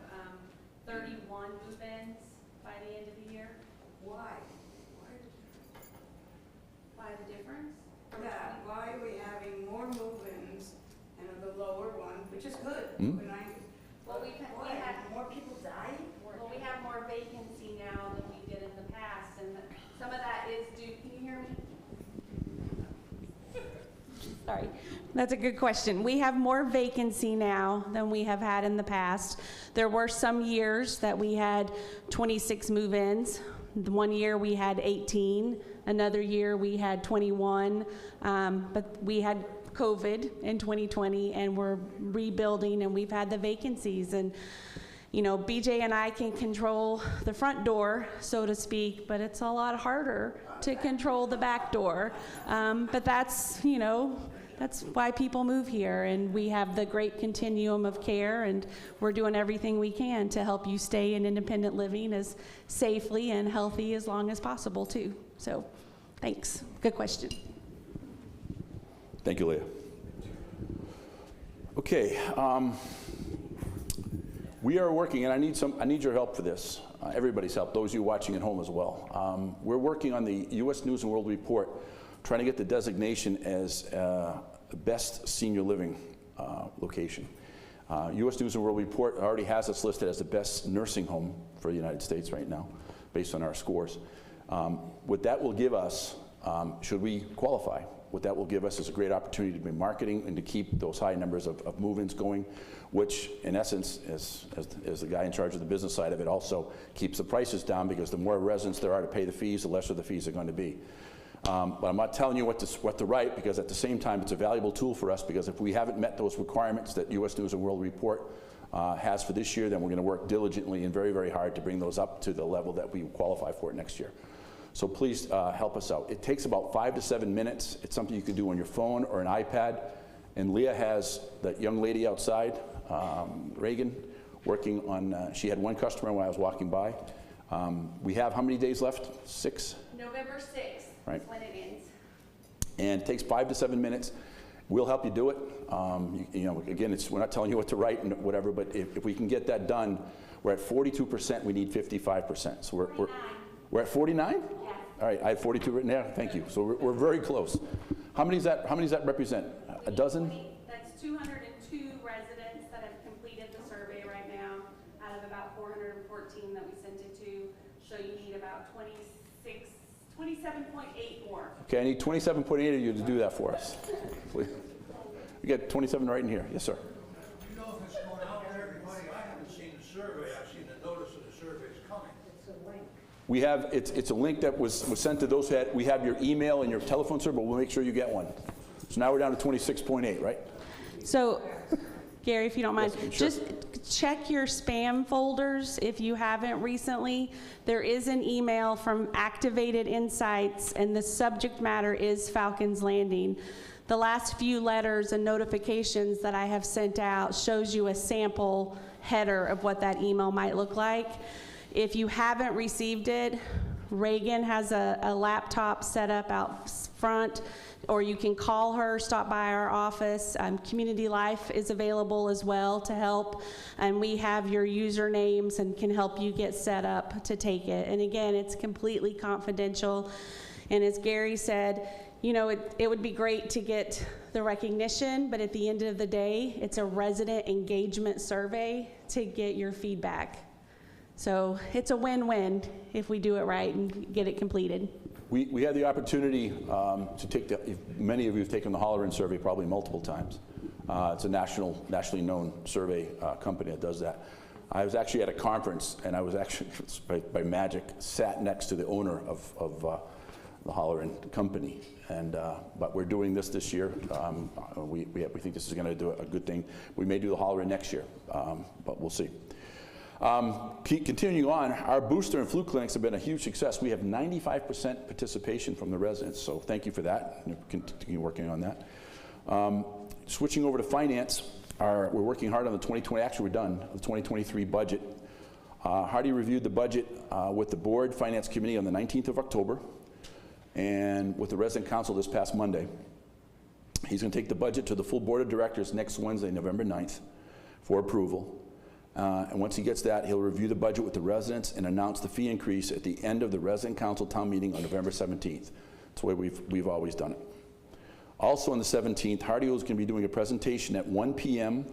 which is good. Hmm? But Well, we had more people dying? well, we have more vacancy now than we did in the past, and some of that is due. Can you hear me? Sorry, that's a good question. We have more vacancy now than we have had in the past. There were some years that we had 26 move-ins. One year we had 18. Another year we had 21. But we had COVID in 2020, and we're rebuilding, and we've had the vacancies. And you know, BJ and I can control the front door, so to speak, but it's a lot harder to control the back door. But that's, you know, that's why people move here, and we have the great continuum of care, and we're doing everything we can to help you stay in independent living as safely and healthy as long as possible, too. So, thanks. Good question. Thank you, Leah. Okay, we are working, and I need your help for this. Everybody's help, those of you watching at home as well. We're working on the U.S. News and World Report, trying to get the designation as best senior living location. U.S. News and World Report already has us listed as the best nursing home for the United States right now, based on our scores. What that will give us, should we qualify, what that will give us is a great opportunity to be marketing and to keep those high numbers of move-ins going, which in essence, as the guy in charge of the business side of it, also keeps the prices down, because the more residents there are to pay the fees, the lesser the fees are going to be. But I'm not telling you what to write, because at the same time it's a valuable tool for us, because if we haven't met those requirements that U.S. News and World Report has for this year, then we're going to work diligently and very, very hard to bring those up to the level that we qualify for next year. So please help us out. It takes about 5 to 7 minutes. It's something you can do on your phone or an iPad. And Leah has that young lady outside, Reagan, working on, she had one customer when I was walking by. We have how many days left? 6? November 6th right. is when it ends. And it takes 5 to 7 minutes. We'll help you do it. You know, again, we're not telling you what to write and whatever, but if we can get that done, we're at 42%, we need 55%. So we're at 49? Yes. All right, I have 42 written there, thank you. So we're very close. How many does that represent? A dozen? That's 202 residents that have completed the survey right now, out of about 414 that we sent it to. So you need about 27.8 more. Okay, I need 27.8 of you to do that for us. Please. We got 27 right in here. Yes, sir. Do you know if it's going out to everybody? I haven't seen the survey. I've seen the notice of the survey's coming. It's a link. We have, it's a link that was sent to those that, we have your email and your telephone, sir, but we'll make sure you get one. So now we're down to 26.8, right? So, Gary, if you don't mind, yes, sure. just check your spam folders if you haven't recently. There is an email from Activated Insights, and the subject matter is Falcon's Landing. The last few letters and notifications that I have sent out shows you a sample header of what that email might look like. If you haven't received it, Reagan has a laptop set up out front, or you can call her, stop by our office. Community Life is available as well to help, and we have your usernames and can help you get set up to take it. And again, it's completely confidential. And as Gary said, you know, it would be great to get the recognition, but at the end of the day, it's a resident engagement survey to get your feedback. So it's a win-win if we do it right and get it completed. We had the opportunity to take many of you have taken the Holler-In survey probably multiple times. It's a nationally known survey company that does that. I was actually at a conference, and I was actually, by magic, sat next to the owner of the Holler-In company. And but we're doing this year. We think this is going to do a good thing. We may do the Holler-In next year, but we'll see. Continuing on, our booster and flu clinics have been a huge success. We have 95% participation from the residents, so thank you for that. Continue working on that. Switching over to finance, we're working hard on the 2020, actually we're done, the 2023 budget. Hardy reviewed the budget with the board finance committee on the 19th of October and with the resident council this past Monday. He's going to take the budget to the full board of directors next Wednesday, November 9th for approval. And once he gets that, he'll review the budget with the residents and announce the fee increase at the end of the resident council town meeting on November 17th. That's the way we've always done it. Also on the 17th, Hardy is going to be doing a presentation at 1 p.m.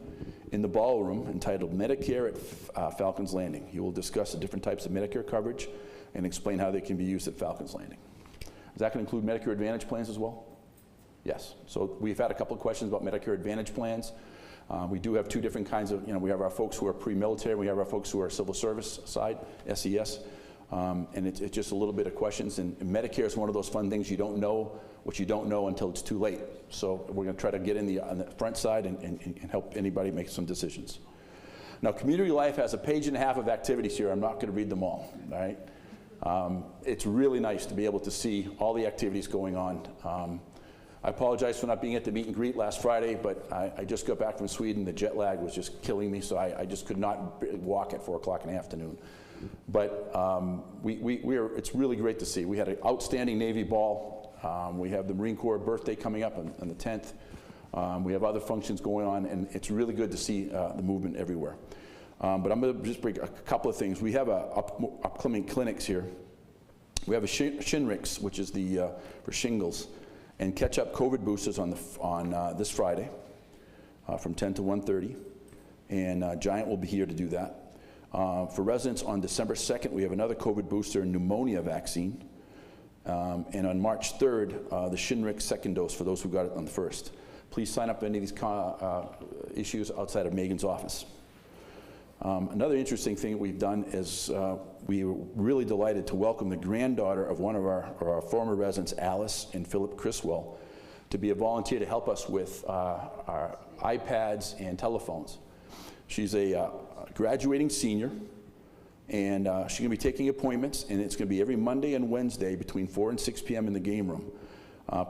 in the ballroom entitled Medicare at Falcon's Landing. He will discuss the different types of Medicare coverage and explain how they can be used at Falcon's Landing. Is that going to include Medicare Advantage plans as well? Yes. So we've had a couple of questions about Medicare Advantage plans. We do have two different kinds of, we have our folks who are pre-military, we have our folks who are civil service side, SES. And it's just a little bit of questions. And Medicare is one of those fun things you don't know what you don't know until it's too late. So we're going to try to get on the front side and help anybody make some decisions. Now, Community Life has a page and a half of activities here. I'm not going to read them all, right? It's really nice to be able to see all the activities going on. I apologize for not being at the meet and greet last Friday, but I just got back from Sweden. The jet lag was just killing me, so I just could not walk at 4 o'clock in the afternoon. But it's really great to see. We had an outstanding Navy ball. We have the Marine Corps birthday coming up on the 10th. We have other functions going on, and it's really good to see the movement everywhere. But I'm going to just bring a couple of things. We have upcoming clinics here. We have a Shinrix, which is for shingles, and catch-up COVID boosters on this Friday from 10 to 1:30, and Giant will be here to do that. For residents on December 2nd, we have another COVID booster and pneumonia vaccine. And on March 3rd, the Shinrix second dose for those who got it on the 1st. Please sign up for any of these issues outside of Megan's office. Another interesting thing that we've done is we were really delighted to welcome the granddaughter of one of our former residents, Alice and Philip Criswell, to be a volunteer to help us with our iPads and telephones. She's a graduating senior, and she's going to be taking appointments, and it's going to be every Monday and Wednesday between 4 and 6 p.m. in the game room.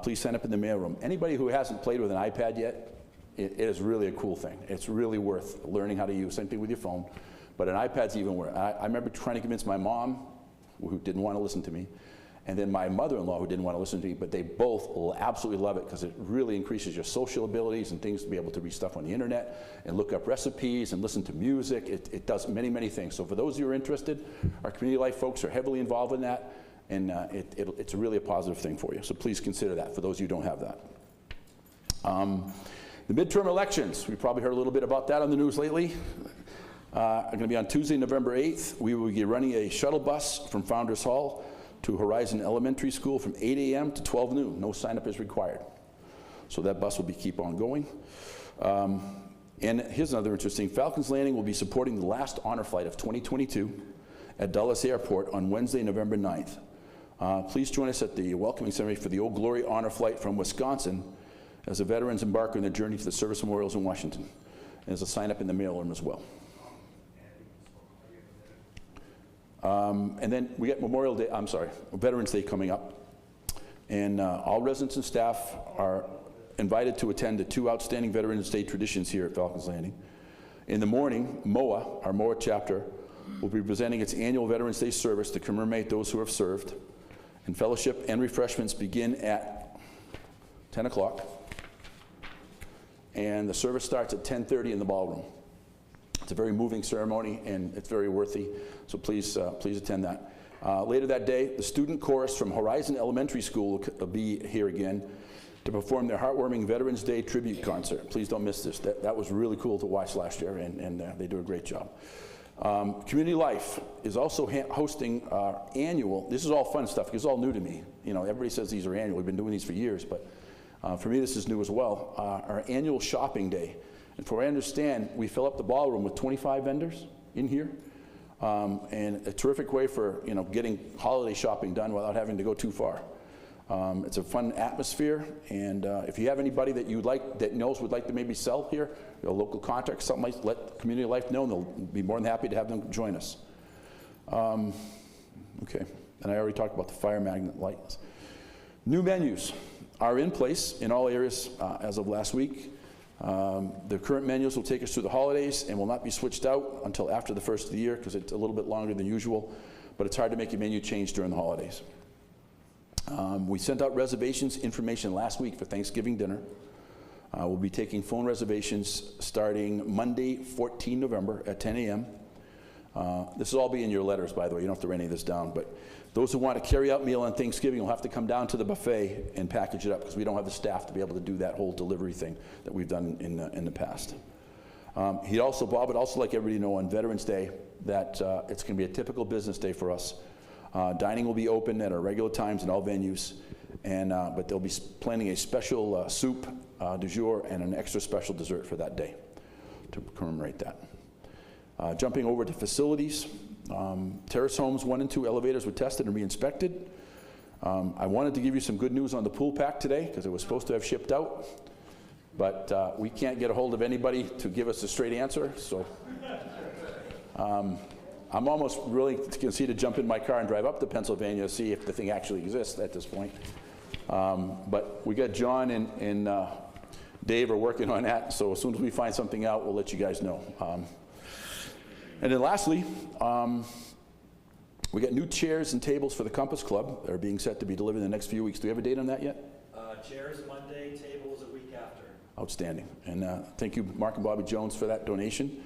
Please sign up in the mailroom. Anybody who hasn't played with an iPad yet, it is really a cool thing. It's really worth learning how to use. Same thing with your phone, but an iPad's even worse. I remember trying to convince my mom, who didn't want to listen to me, and then my mother-in-law, who didn't want to listen to me, but they both absolutely love it because it really increases your social abilities and things to be able to read stuff on the internet and look up recipes and listen to music. It does many, many things. So for those who are interested, our Community Life folks are heavily involved in that, and it's really a positive thing for you. So please consider that for those who don't have that. The midterm elections, we probably heard a little bit about that on the news lately. Are going to be on Tuesday, November 8th. We will be running a shuttle bus from Founders Hall to Horizon Elementary School from 8 a.m. to 12 noon. No sign-up is required. So that bus will keep on going. And here's another interesting. Falcons Landing will be supporting the last honor flight of 2022 at Dulles Airport on Wednesday, November 9th. Please join us at the welcoming ceremony for the Old Glory honor flight from Wisconsin as the veterans embark on their journey to the service memorials in Washington. And there's a sign-up in the mailroom as well. And then we get Veterans Day coming up. And all residents and staff are invited to attend the 2 outstanding Veterans Day traditions here at Falcons Landing. In the morning, MOA, our MOA chapter, will be presenting its annual Veterans Day service to commemorate those who have served. And fellowship and refreshments begin at 10 o'clock. And the service starts at 10:30 in the ballroom. It's a very moving ceremony, and it's very worthy, so please attend that. Later that day, the student chorus from Horizon Elementary School will be here again to perform their heartwarming Veterans Day tribute concert. Please don't miss this. That was really cool to watch last year, and they do a great job. Community Life is also hosting our annual, this is all fun stuff, because it's all new to me. Everybody says these are annual. We've been doing these for years, but for me this is new as well. Our annual shopping day. And for what I understand, we fill up the ballroom with 25 vendors in here, and a terrific way for getting holiday shopping done without having to go too far. It's a fun atmosphere, and if you have anybody that would like to maybe sell here, a local contract, something like, let Community Life know, and they'll be more than happy to have them join us. Okay, and I already talked about the fire magnet lights. New menus are in place in all areas as of last week. The current menus will take us through the holidays and will not be switched out until after the first of the year because it's a little bit longer than usual, but it's hard to make a menu change during the holidays. We sent out reservations information last week for Thanksgiving dinner. We'll be taking phone reservations starting Monday, 14 November at 10 a.m. This will all be in your letters, by the way. You don't have to write any of this down, but those who want a carry-out meal on Thanksgiving will have to come down to the buffet and package it up because we don't have the staff to be able to do that whole delivery thing that we've done in the past. Bob would also like everybody to know on Veterans Day that it's going to be a typical business day for us. Dining will be open at our regular times in all venues, but they'll be planning a special soup du jour and an extra special dessert for that day to commemorate that. Jumping over to facilities, Terrace Homes 1 and 2 elevators were tested and re-inspected. I wanted to give you some good news on the pool pack today because it was supposed to have shipped out, but we can't get a hold of anybody to give us a straight answer, so I'm almost really to jump in my car and drive up to Pennsylvania to see if the thing actually exists at this point. But we got John and Dave are working on that, so as soon as we find something out, we'll let you guys know. And then lastly, we got new chairs and tables for the Compass Club that are being set to be delivered in the next few weeks. Do we have a date on that yet? Chairs Monday, tables a week after. Outstanding. And thank you, Mark and Bobby Jones, for that donation.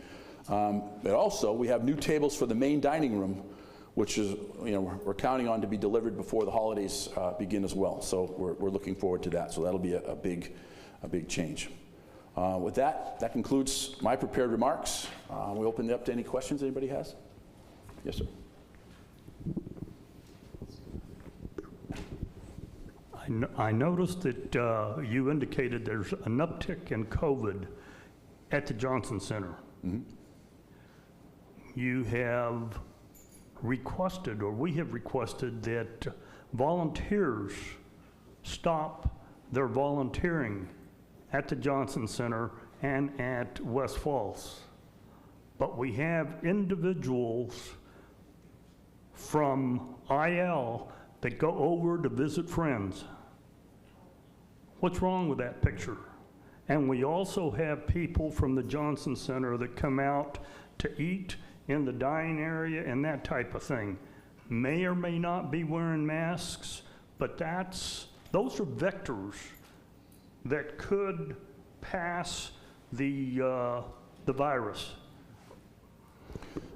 But also, we have new tables for the main dining room, which is, we're counting on to be delivered before the holidays begin as well. So we're looking forward to that. So that'll be a big change. With that concludes my prepared remarks. We open it up to any questions anybody has. Yes, sir. I noticed that you indicated there's an uptick in COVID at the Johnson Center. Mm-hmm. You have requested, or we have requested, that volunteers stop their volunteering at the Johnson Center and at West Falls. But we have individuals from IL that go over to visit friends. What's wrong with that picture? And we also have people from the Johnson Center that come out to eat in the dining area and that type of thing. May or may not be wearing masks, but those are vectors that could pass the virus.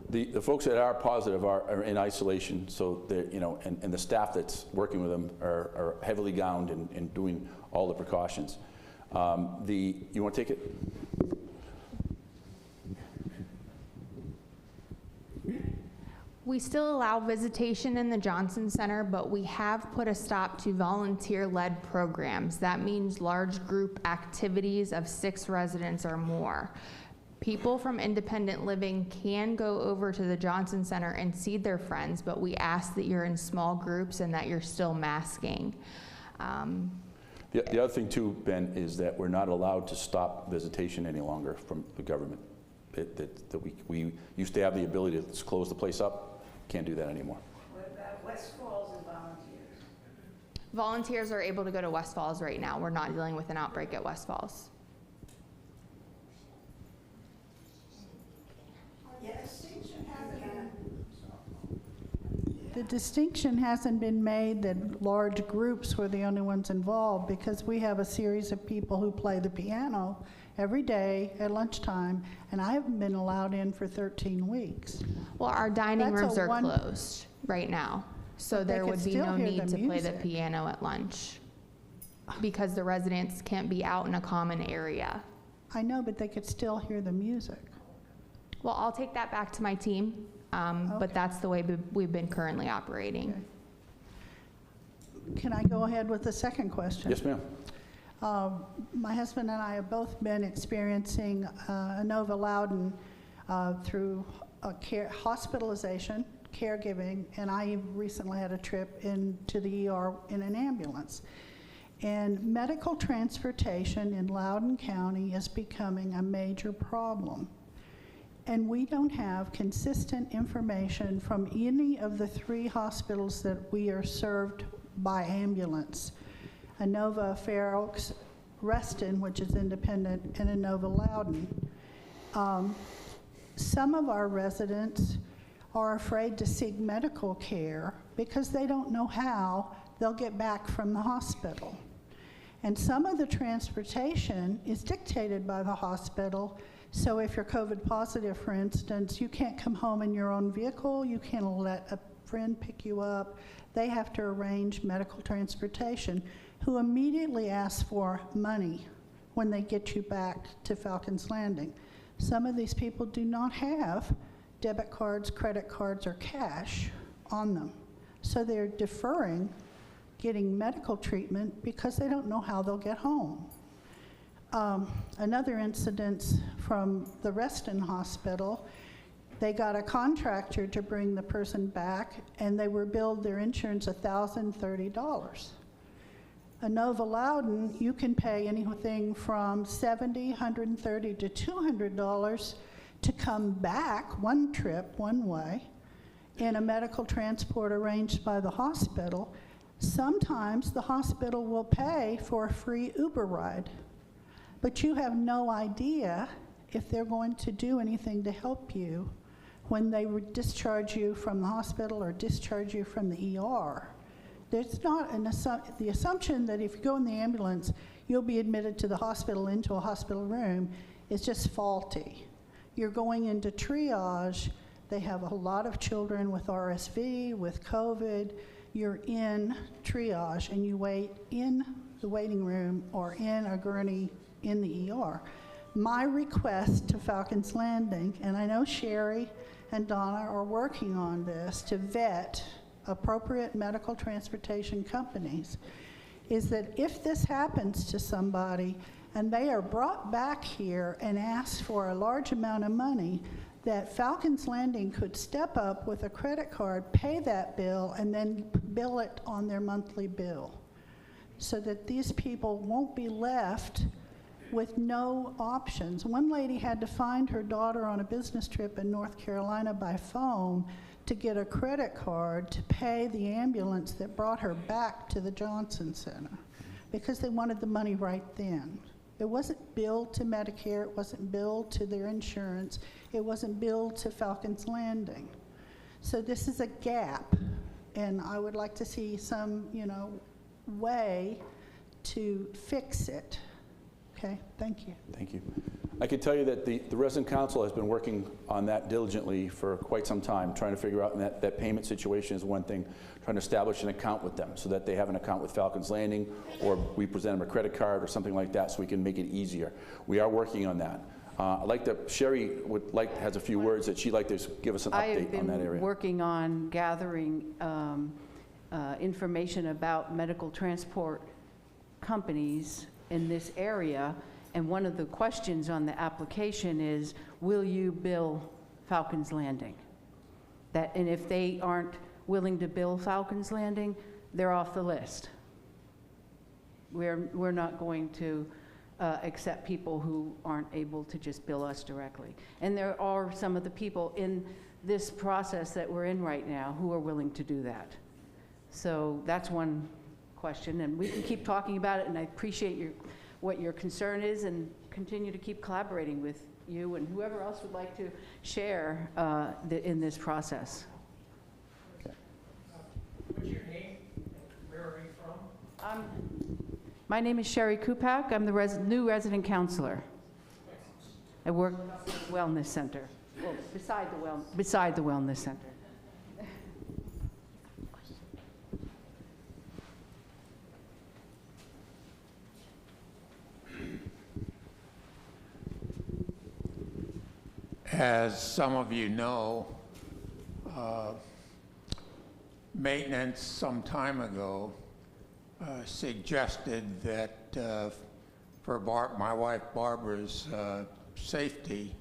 The folks that are positive are in isolation, so they're, and the staff that's working with them are heavily gowned and doing all the precautions. You want to take it? We still allow visitation in the Johnson Center, but we have put a stop to volunteer-led programs. That means large group activities of 6 residents or more. People from independent living can go over to the Johnson Center and see their friends, but we ask that you're in small groups and that you're still masking. The other thing too, Ben, is that we're not allowed to stop visitation any longer from the government. We used to have the ability to close the place up. Can't do that anymore. What about West Falls and volunteers? Volunteers are able to go to West Falls right now. We're not dealing with an outbreak at West Falls. The distinction hasn't been made that large groups were the only ones involved, because we have a series of people who play the piano every day at lunchtime, and I haven't been allowed in for 13 weeks. Well, our dining rooms are closed right now, so there would be no need to play the piano at lunch because the residents can't be out in a common area. I know, but they could still hear the music. Well, I'll take that back to my team, but that's the way we've been currently operating. Okay. Can I go ahead with the second question? Yes, ma'am. My husband and I have both been experiencing Inova Loudon through hospitalization, caregiving, and I recently had a trip into the ER in an ambulance. And medical transportation in Loudoun County is becoming a major problem. And we don't have consistent information from any of the 3 hospitals that we are served by ambulance. Inova Fair Oaks Reston, which is independent, and Inova Loudoun. Some of our residents are afraid to seek medical care because they don't know how they'll get back from the hospital. And some of the transportation is dictated by the hospital. So if you're COVID positive, for instance, you can't come home in your own vehicle, you can't let a friend pick you up. They have to arrange medical transportation, who immediately ask for money when they get you back to Falcon's Landing. Some of these people do not have debit cards, credit cards, or cash on them. So they're deferring getting medical treatment because they don't know how they'll get home. Another incident from the Reston Hospital, they got a contractor to bring the person back, and they were billed their insurance $1,030. A Nova Loudon, you can pay anything from $70, $130 to $200 to come back one trip, one way, in a medical transport arranged by the hospital. Sometimes the hospital will pay for a free Uber ride, but you have no idea if they're going to do anything to help you when they would discharge you from the hospital or discharge you from the ER. There's not the assumption that if you go in the ambulance, you'll be admitted to the hospital into a hospital room is just faulty. You're going into triage. They have a lot of children with RSV, with COVID. You're in triage and you wait in the waiting room or in a gurney in the ER. My request to Falcon's Landing, and I know Sherry and Donna are working on this to vet appropriate medical transportation companies, is that if this happens to somebody and they are brought back here and asked for a large amount of money, that Falcon's Landing could step up with a credit card, pay that bill, and then bill it on their monthly bill, so that these people won't be left with no options. One lady had to find her daughter on a business trip in North Carolina by phone to get a credit card to pay the ambulance that brought her back to the Johnson Center because they wanted the money right then. It wasn't billed to Medicare, it wasn't billed to their insurance, it wasn't billed to Falcon's Landing. So this is a gap, and I would like to see some, way to fix it. Okay, thank you. Thank you. I can tell you that the resident council has been working on that diligently for quite some time, trying to figure out, and that payment situation is one thing, trying to establish an account with them so that they have an account with Falcon's Landing, or we present them a credit card or something like that so we can make it easier. We are working on that. I'd like to, Sherry has a few words that she'd like to give us an update on that area. I have been working on gathering information about medical transport companies in this area, and one of the questions on the application is, will you bill Falcon's Landing? And if they aren't willing to bill Falcon's Landing, they're off the list. We're not going to accept people who aren't able to just bill us directly. And there are some of the people in this process that we're in right now who are willing to do that. So that's one question, and we can keep talking about it, and I appreciate what your concern is, and continue to keep collaborating with you and whoever else would like to share in this process. Okay. What's your name? Where are you from? My name is Sherry Kupak. I'm the new resident counselor. I work at the Wellness Center, well, beside the Wellness Center. As some of you know, maintenance some time ago suggested that for my wife Barbara's safety,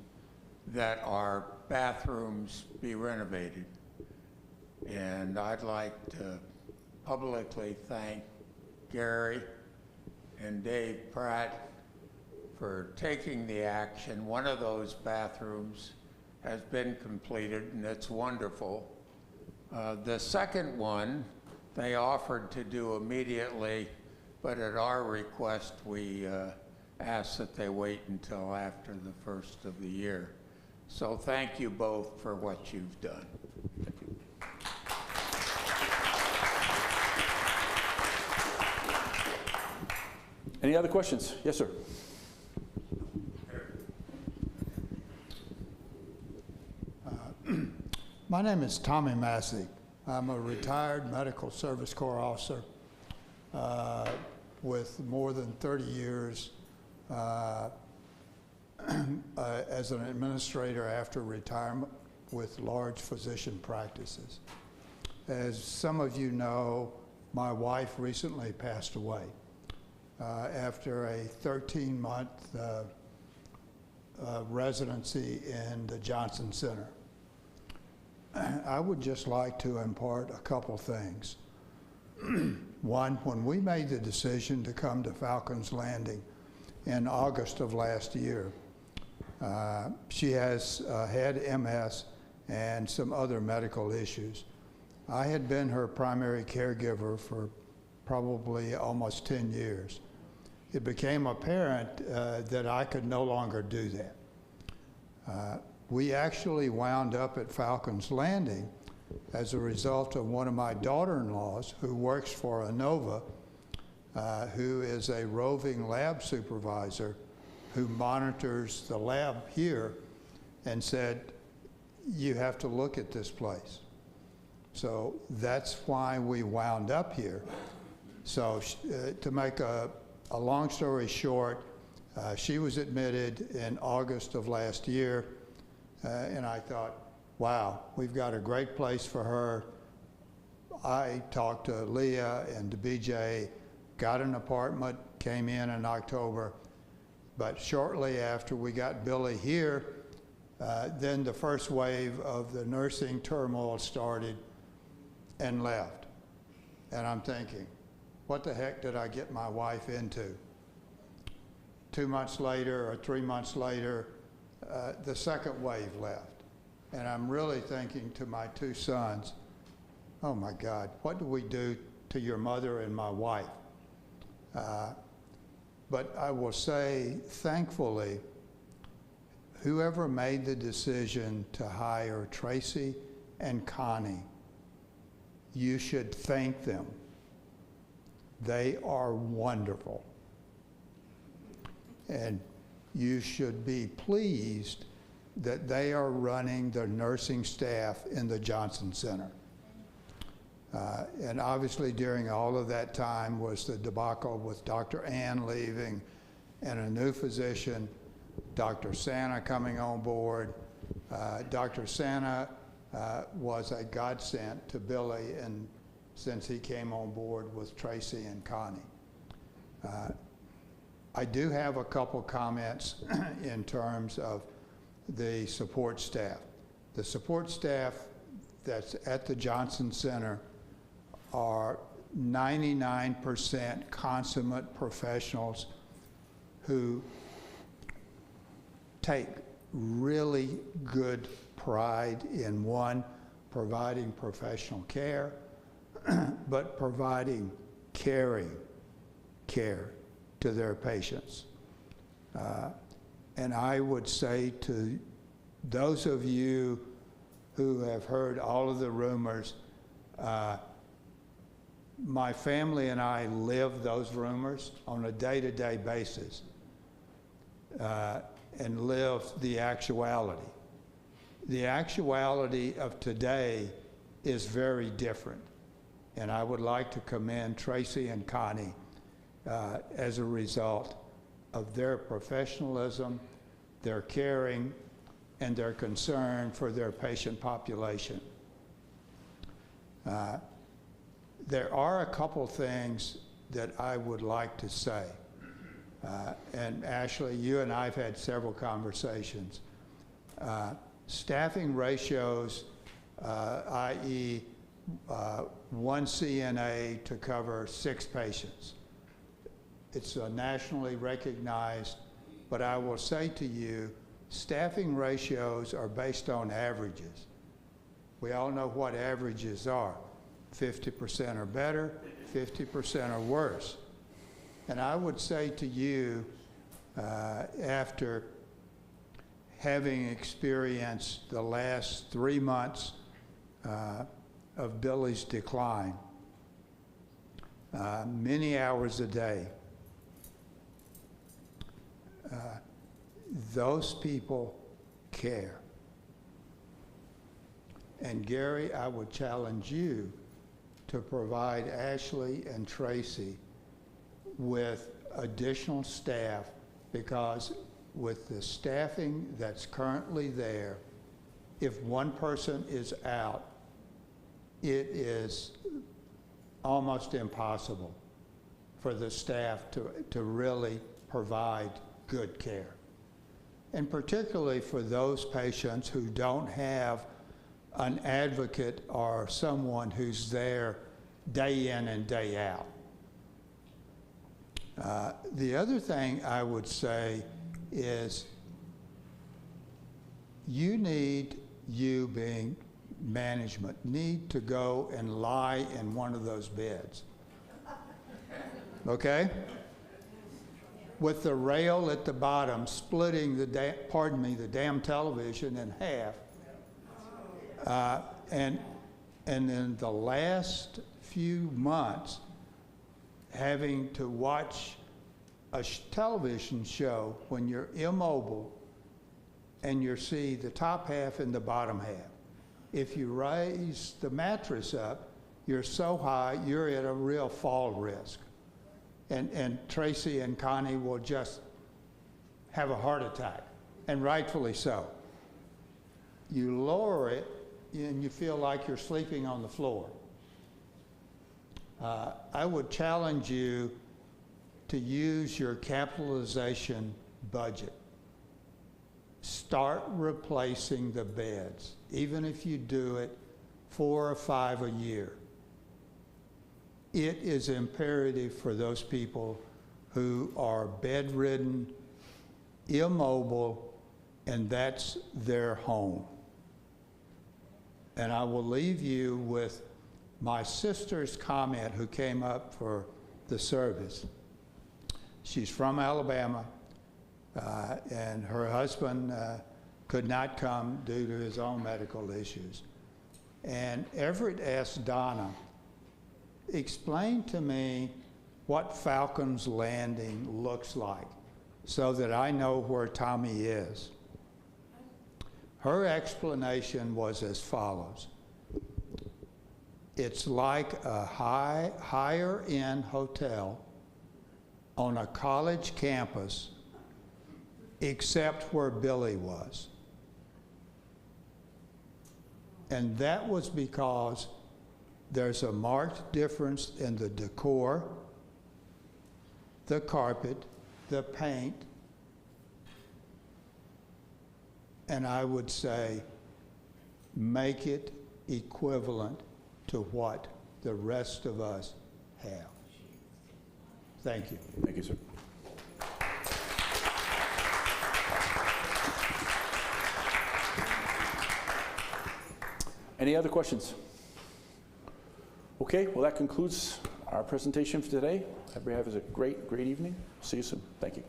that our bathrooms be renovated. And I'd like to publicly thank Gary and Dave Pratt for taking the action. One of those bathrooms has been completed, and it's wonderful. The second one, they offered to do immediately, but at our request, we asked that they wait until after the first of the year. So thank you both for what you've done. Thank you. Any other questions? Yes, sir. My name is Tommy Massey. I'm a retired Medical Service Corps officer with more than 30 years as an administrator after retirement with large physician practices. As some of you know, my wife recently passed away after a 13-month residency in the Johnson Center. I would just like to impart a couple things. One, when we made the decision to come to Falcon's Landing in August of last year, she has had MS and some other medical issues. I had been her primary caregiver for probably almost 10 years. It became apparent that I could no longer do that. We actually wound up at Falcon's Landing as a result of one of my daughter-in-laws who works for ANOVA, who is a roving lab supervisor who monitors the lab here, and said, you have to look at this place. So that's why we wound up here. So to make a long story short, she was admitted in August of last year, and I thought, wow, we've got a great place for her. I talked to Leah and to BJ, got an apartment, came in October, but shortly after we got Billy here, then the first wave of the nursing turmoil started and left. And I'm thinking, what the heck did I get my wife into? 2 months later or 3 months later, the second wave left. And I'm really thinking to my two sons, oh my God, what do we do to your mother and my wife? But I will say, thankfully, whoever made the decision to hire Tracy and Connie, you should thank them. They are wonderful. And you should be pleased that they are running the nursing staff in the Johnson Center. And obviously during all of that time was the debacle with Dr. Ann leaving and a new physician, Dr. Santa coming on board. Dr. Santa was a godsend to Billy, and since he came on board with Tracy and Connie. I do have a couple comments in terms of the support staff. The support staff that's at the Johnson Center are 99% consummate professionals who take really good pride in, one, providing professional care, but providing caring care to their patients. And I would say to those of you who have heard all of the rumors, my family and I live those rumors on a day-to-day basis and live the actuality. The actuality of today is very different. And I would like to commend Tracy and Connie as a result of their professionalism, their caring, and their concern for their patient population. There are a couple things that I would like to say. And Ashley, you and I have had several conversations. Staffing ratios, i.e. one CNA to cover 6 patients. It's nationally recognized, but I will say to you, staffing ratios are based on averages. We all know what averages are. 50% are better, 50% are worse. And I would say to you, after having experienced the last 3 months of Billy's decline, many hours a day, those people care. And Gary, I would challenge you to provide Ashley and Tracy with additional staff, because with the staffing that's currently there, if one person is out, it is almost impossible for the staff to really provide good care. And particularly for those patients who don't have an advocate or someone who's there day in and day out. The other thing I would say is you being management, need to go and lie in one of those beds. Okay? With the rail at the bottom splitting the damn television in half. And in the last few months, having to watch a television show when you're immobile and you see the top half and the bottom half. If you raise the mattress up, you're so high, you're at a real fall risk. And Tracy and Connie will just have a heart attack, and rightfully so. You lower it, and you feel like you're sleeping on the floor. I would challenge you to use your capitalization budget. Start replacing the beds, even if you do it 4 or 5 a year. It is imperative for those people who are bedridden, immobile, and that's their home. And I will leave you with my sister's comment who came up for the service. She's from Alabama, and her husband could not come due to his own medical issues. And Everett asked Donna, explain to me what Falcon's Landing looks like so that I know where Tommy is. Her explanation was as follows. It's like a higher-end hotel on a college campus, except where Billy was. And that was because there's a marked difference in the decor, the carpet, the paint, and I would say make it equivalent to what the rest of us have. Thank you. Thank you, sir. Any other questions? Okay, well, that concludes our presentation for today. Everybody have a great evening. See you soon. Thank you.